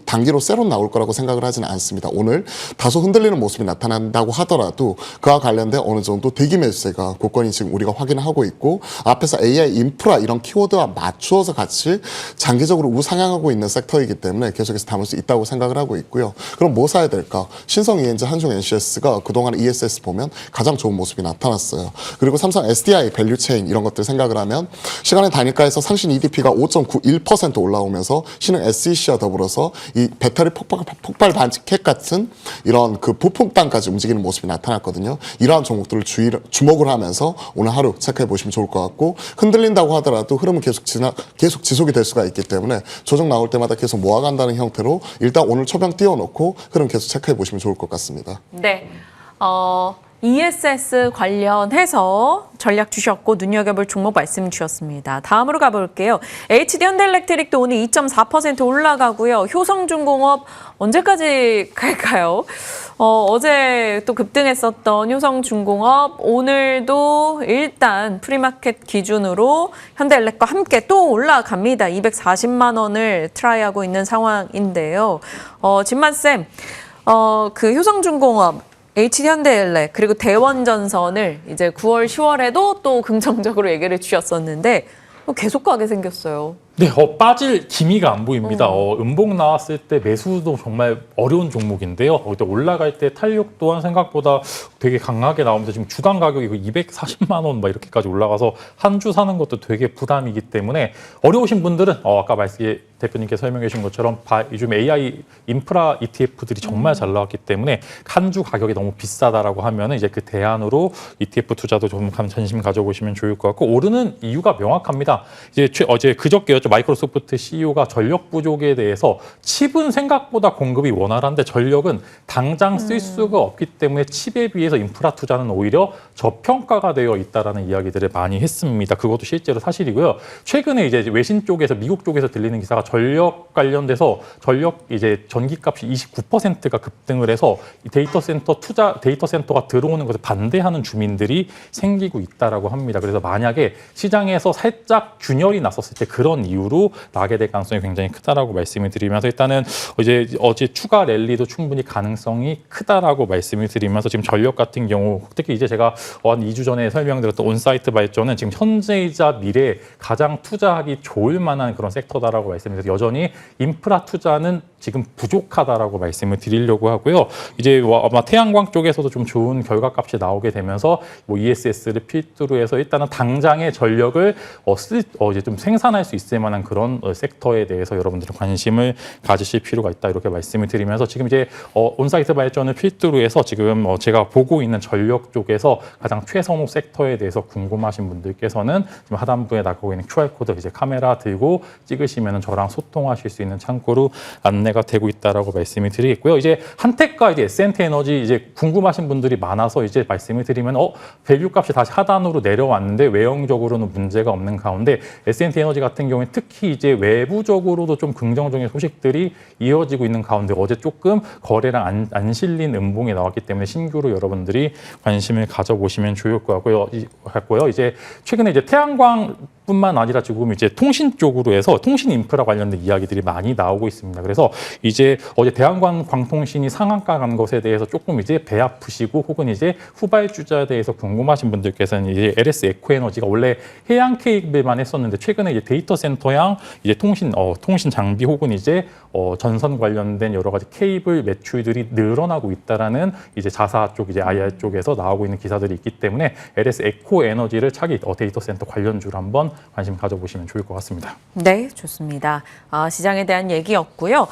단기로 새로 나올 거라고 생각을 하지는 않습니다. 오늘 다소 흔들리는 모습이 나타난다고 하더라도 그와 관련된 어느 정도 대기 매수세가 고건이 지금 우리가 확인하고 있고 앞에서 AI 인프라 이런 키워드와 맞추어서 같이 장기적으로 우상향하고 있는 섹터이기 때문에 계속해서 담을 수 있다고 생각을 하고 있고요. 그럼 뭐 사야 될까? 신성 ENG, 한중 NCS가 그동안 ESS 보면 가장 좋은 모습이 나타났어요. 그리고 삼성 SDI 밸류체인 이런 것들 생각을 하면 시간의 단위가에서 상신 EDP가 5.91% 올라오면서 신흥 SEC와 더불어서 이 배터리 폭발 반칙핵 같은 이런 그 부품단까지 움직이는 모습이 나타났거든요. 이러한 종목들을 주목을 하면서 오늘 하루 체크해 보시면 좋을 것 같고 흔들린다고 하더라도 흐름은 계속 지속이 될 수가 있기 때문에 조정 나올 때마다 계속 모아간다는 형태로 일단 오늘 초병 띄워놓고 흐름 계속 체크해 보시면 좋을 것 같습니다. 네. ESS 관련해서 전략 주셨고 눈여겨볼 종목 말씀 주셨습니다. 다음으로 가볼게요. HD현대엘렉트릭도 오늘 2.4% 올라가고요. 효성중공업 언제까지 갈까요? 어제 또 급등했었던 효성중공업 오늘도 일단 프리마켓 기준으로 현대엘렉과 함께 또 올라갑니다. 240만 원을 트라이하고 있는 상황인데요. 진만쌤, 그 효성중공업 HD현대엘렉 그리고 대원전선을 이제 9월, 10월에도 또 긍정적으로 얘기를 주셨었는데 계속 가게 생겼어요. 네, 빠질 기미가 안 보입니다. 음봉 나왔을 때 매수도 정말 어려운 종목인데요. 올라갈 때 탄력 또한 생각보다 되게 강하게 나오면서 지금 주간 가격이 240만 원 막 이렇게까지 올라가서 한 주 사는 것도 되게 부담이기 때문에 어려우신 분들은 아까 대표님께 설명해 주신 것처럼 요즘 AI 인프라 ETF들이 정말 잘 나왔기 때문에 한 주 가격이 너무 비싸다라고 하면 이제 그 대안으로 ETF 투자도 좀 관심 가져보시면 좋을 것 같고 오르는 이유가 명확합니다. 이제 어제 그저께였죠. 마이크로소프트 CEO가 전력 부족에 대해서 칩은 생각보다 공급이 원활한데 전력은 당장 쓸 수가 없기 때문에 칩에 비해서 인프라 투자는 오히려 저평가가 되어 있다라는 이야기들을 많이 했습니다. 그것도 실제로 사실이고요. 최근에 이제 외신 쪽에서 미국 쪽에서 들리는 기사가 전력 관련돼서 전력 이제 전기값이 29%가 급등을 해서 데이터 센터가 들어오는 것에 반대하는 주민들이 생기고 있다라고 합니다. 그래서 만약에 시장에서 살짝 균열이 났었을 때 그런 이유로 나게 될 가능성이 굉장히 크다라고 말씀을 드리면서 일단은 어제 추가 랠리도 충분히 가능성이 크다라고 말씀을 드리면서 지금 전력 같은 경우 특히 이제 제가 한 2주 전에 설명드렸던 온사이트 발전은 지금 현재이자 미래에 가장 투자하기 좋을 만한 그런 섹터다라고 말씀드려서 여전히 인프라 투자는 지금 부족하다라고 말씀을 드리려고 하고요. 이제 아마 태양광 쪽에서도 좀 좋은 결과값이 나오게 되면서 ESS를 필두로 해서 일단은 당장의 전력을 이제 좀 생산할 수 있을 만한 그런 섹터에 대해서 여러분들은 관심을 가지실 필요가 있다 이렇게 말씀을 드리면서 지금 이제 온사이트 발전을 필두로 해서 지금 제가 보고 있는 전력 쪽에서 가장 최선호 섹터에 대해서 궁금하신 분들께서는 지금 하단부에 나가고 있는 QR코드 이제 카메라 들고 찍으시면 저랑 소통하실 수 있는 창구로 안내가 되고 있다라고 말씀을 드리겠고요. 이제 한택과 이제 S&T 에너지 이제 궁금하신 분들이 많아서 이제 말씀을 드리면 밸류 값이 다시 하단으로 내려왔는데 외형적으로는 문제가 없는 가운데 S&T 에너지 같은 경우에 특히 이제 외부적으로도 좀 긍정적인 소식들이 이어지고 있는 가운데 어제 조금 거래량 안 실린 음봉이 나왔기 때문에 신규로 여러분들이 관심을 가져보시면 좋을 것 같고요. 이제 최근에 이제 태양광 뿐만 아니라 지금 이제 통신 쪽으로 해서 통신 인프라 관련된 이야기들이 많이 나오고 있습니다. 그래서 이제 어제 대한광 광통신이 상한가 간 것에 대해서 조금 이제 배 아프시고 혹은 이제 후발주자에 대해서 궁금하신 분들께서는 이제 LS 에코에너지가 원래 해양 케이블만 했었는데 최근에 이제 데이터 센터향 이제 통신 장비 혹은 이제 전선 관련된 여러 가지 케이블 매출들이 늘어나고 있다라는 이제 자사 쪽 이제 IR 쪽에서 나오고 있는 기사들이 있기 때문에 LS 에코에너지를 차기 데이터 센터 관련주로 한번 관심 가져보시면 좋을 것 같습니다. 네, 좋습니다. 시장에 대한 얘기였고요.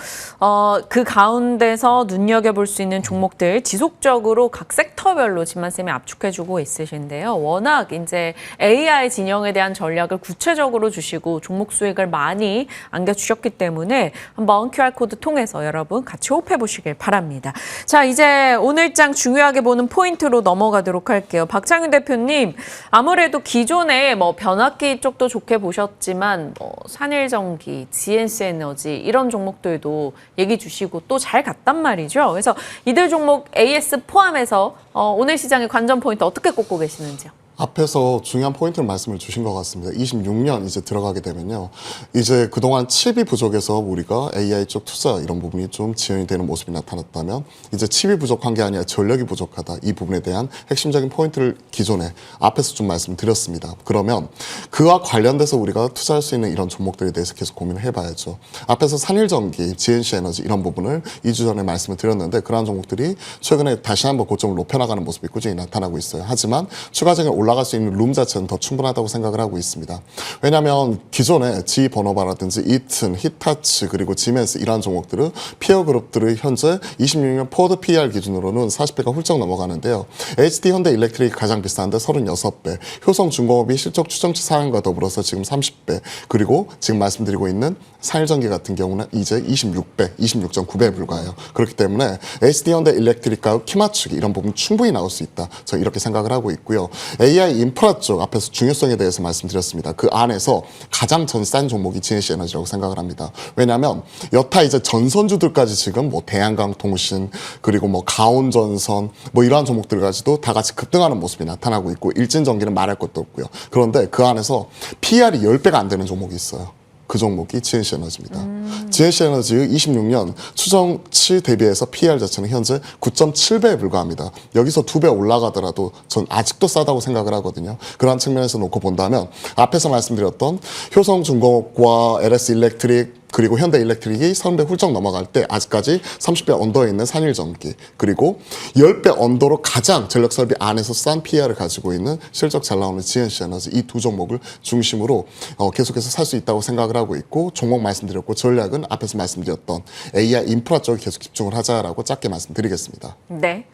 그 가운데서 눈여겨볼 수 있는 종목들 지속적으로 각 섹터별로 진만쌤이 압축해주고 있으신데요. 워낙 이제 AI 진영에 대한 전략을 구체적으로 주시고 종목 수익을 많이 안겨주셨기 때문에 한번 QR코드 통해서 여러분 같이 호흡해보시길 바랍니다. 자, 이제 오늘장 중요하게 보는 포인트로 넘어가도록 할게요. 박창윤 대표님, 아무래도 기존에 변압기 쪽도 좋게 보셨지만 산일전기, GNC에너지 이런 종목들도 얘기 주시고 또 잘 갔단 말이죠. 그래서 이들 종목 AS 포함해서 오늘 시장의 관전 포인트 어떻게 꼽고 계시는지요? 앞에서 중요한 포인트를 말씀을 주신 것 같습니다. 26년 이제 들어가게 되면요. 이제 그동안 칩이 부족해서 우리가 AI 쪽 투자 이런 부분이 좀 지연이 되는 모습이 나타났다면 이제 칩이 부족한 게 아니라 전력이 부족하다. 이 부분에 대한 핵심적인 포인트를 기존에 앞에서 좀 말씀드렸습니다. 그러면 그와 관련돼서 우리가 투자할 수 있는 이런 종목들에 대해서 계속 고민을 해봐야죠. 앞에서 산일전기, GNC에너지 이런 부분을 2주 전에 말씀을 드렸는데 그러한 종목들이 최근에 다시 한번 고점을 높여나가는 모습이 꾸준히 나타나고 있어요. 하지만 추가적인 올라갈 수 있는 룸 자체는 더 충분하다고 생각을 하고 있습니다. 왜냐하면 기존에 G버너바라든지 이튼, 히타치 그리고 지멘스 이러한 종목들은 피어 그룹들의 현재 26년 포워드 PER 기준으로는 40배가 훌쩍 넘어가는데요. HD 현대 일렉트릭이 가장 비싼데 36배, 효성중공업이 실적 추정치 상한과 더불어서 지금 30배, 그리고 지금 말씀드리고 있는 산일전기 같은 경우는 이제 26배, 26.9배에 불과해요. 그렇기 때문에 HD 현대 일렉트릭과 키 맞추기 이런 부분 충분히 나올 수 있다. 저 이렇게 생각을 하고 있고요. AI 인프라 쪽 앞에서 중요성에 대해서 말씀드렸습니다. 그 안에서 가장 싼 종목이 GNC 에너지라고 생각을 합니다. 왜냐하면 여타 이제 전선주들까지 지금 뭐 대한강통신 그리고 뭐 가온전선 뭐 이러한 종목들까지도 다 같이 급등하는 모습이 나타나고 있고 일진전기는 말할 것도 없고요. 그런데 그 안에서 PER이 10배가 안 되는 종목이 있어요. 그 종목이 GNC 에너지입니다. GNC 에너지의 26년 추정치 대비해서 PER 자체는 현재 9.7배에 불과합니다. 여기서 2배 올라가더라도 전 아직도 싸다고 생각을 하거든요. 그러한 측면에서 놓고 본다면 앞에서 말씀드렸던 효성중공업과 LS 일렉트릭 그리고 현대 일렉트릭이 30배 훌쩍 넘어갈 때 아직까지 30배 언더에 있는 산일전기 그리고 10배 언더로 가장 전력설비 안에서 싼 PER을 가지고 있는 실적 잘 나오는 GNC 에너지 이 두 종목을 중심으로 계속해서 살 수 있다고 생각을 하고 있고 종목 말씀드렸고 전략은 앞에서 말씀드렸던 AI 인프라 쪽에 계속 집중을 하자라고 짧게 말씀드리겠습니다. 네.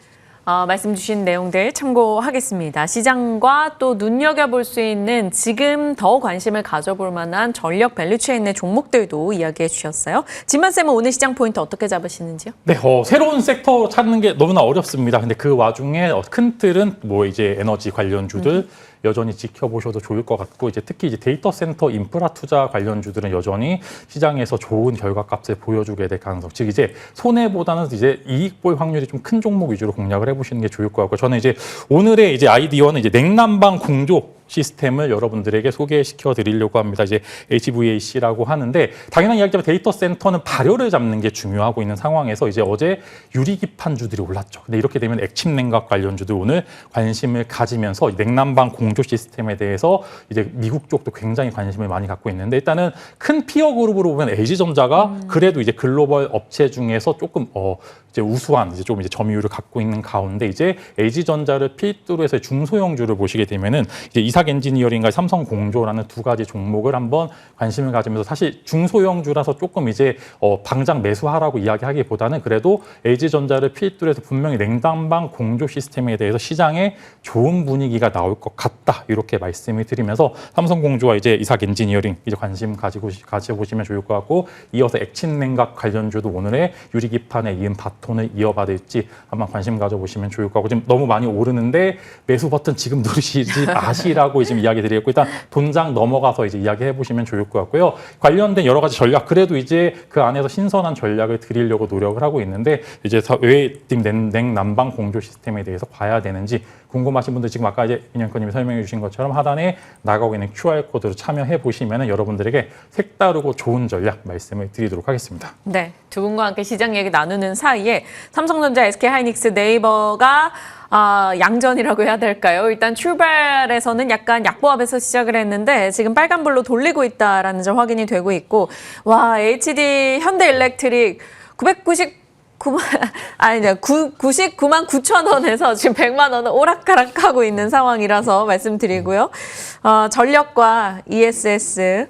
말씀 주신 내용들 참고하겠습니다. 시장과 또 눈여겨볼 수 있는 지금 더 관심을 가져볼 만한 전력 밸류체인의 종목들도 이야기해 주셨어요. 진만쌤은 오늘 시장 포인트 어떻게 잡으시는지요? 네, 새로운 섹터 찾는 게 너무나 어렵습니다. 근데 그 와중에 큰 틀은 뭐 이제 에너지 관련주들 여전히 지켜보셔도 좋을 것 같고 이제 특히 이제 데이터 센터 인프라 투자 관련주들은 여전히 시장에서 좋은 결과값을 보여주게 될 가능성. 즉 이제 손해보다는 이제 이익 볼 확률이 좀 큰 종목 위주로 공략을 해보시는 게 좋을 것 같고 저는 이제 오늘의 이제 아이디어는 이제 냉난방 공조 시스템을 여러분들에게 소개시켜 드리려고 합니다. 이제 HVAC라고 하는데 당연한 이야기지만 데이터 센터는 발열을 잡는 게 중요하고 있는 상황에서 이제 어제 유리기판주들이 올랐죠. 근데 이렇게 되면 액침 냉각 관련주들 오늘 관심을 가지면서 냉난방 공조 시스템에 대해서 이제 미국 쪽도 굉장히 관심을 많이 갖고 있는데 일단은 큰 피어 그룹으로 보면 LG전자가 그래도 이제 글로벌 업체 중에서 조금 이제 우수한 이제 좀 이제 점유율을 갖고 있는 가운데 이제 LG전자를 필두로 해서 중소형주를 보시게 되면은 이제 이삭 엔지니어링과 삼성공조라는 두 가지 종목을 한번 관심을 가지면서 사실 중소형주라서 조금 이제 당장 매수하라고 이야기하기보다는 그래도 LG전자를 필두로 해서 분명히 냉난방 공조 시스템에 대해서 시장에 좋은 분위기가 나올 것 같다 이렇게 말씀을 드리면서 삼성공조와 이제 이삭 엔지니어링 이제 관심 가져보시면 좋을 것 같고 이어서 액침 냉각 관련주도 오늘의 유리기판에 이은 바톤을 이어받을지 한번 관심 가져보시면 좋을 것 같고 지금 너무 많이 오르는데 매수 버튼 지금 누르시지 마시라고 지금 이야기 드리겠고 일단 돈장 넘어가서 이제 이야기해 보시면 좋을 것 같고요. 관련된 여러 가지 전략 그래도 이제 그 안에서 신선한 전략을 드리려고 노력을 하고 있는데 이제 왜 냉난방 공조 시스템에 대해서 봐야 되는지 궁금하신 분들 지금 아까 이제 인현커님이 설명해 주신 것처럼 하단에 나가고 있는 QR코드로 참여해 보시면 여러분들에게 색다르고 좋은 전략 말씀을 드리도록 하겠습니다. 네, 두 분과 함께 시장 얘기 나누는 사이에 삼성전자, SK하이닉스, 네이버가 양전이라고 해야 될까요? 일단 출발에서는 약간 약보합에서 시작을 했는데 지금 빨간불로 돌리고 있다라는 점 확인이 되고 있고 와 HD 현대일렉트릭 99만 9천 원에서 지금 100만 원을 오락가락하고 있는 상황이라서 말씀드리고요. 전력과 ESS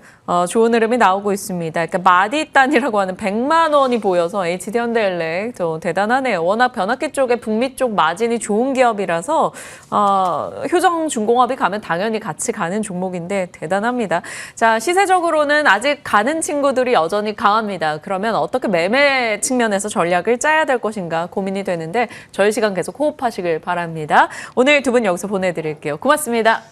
좋은 흐름이 나오고 있습니다. 그러니까 마디단이라고 하는 100만 원이 보여서 HD현대일렉 대단하네요. 워낙 변압기 쪽에 북미 쪽 마진이 좋은 기업이라서 효성중공업이 가면 당연히 같이 가는 종목인데 대단합니다. 자, 시세적으로는 아직 가는 친구들이 여전히 강합니다. 그러면 어떻게 매매 측면에서 전략을 짜야 될 것인가 고민이 되는데 저희 시간 계속 호흡하시길 바랍니다. 오늘 두 분 여기서 보내드릴게요. 고맙습니다.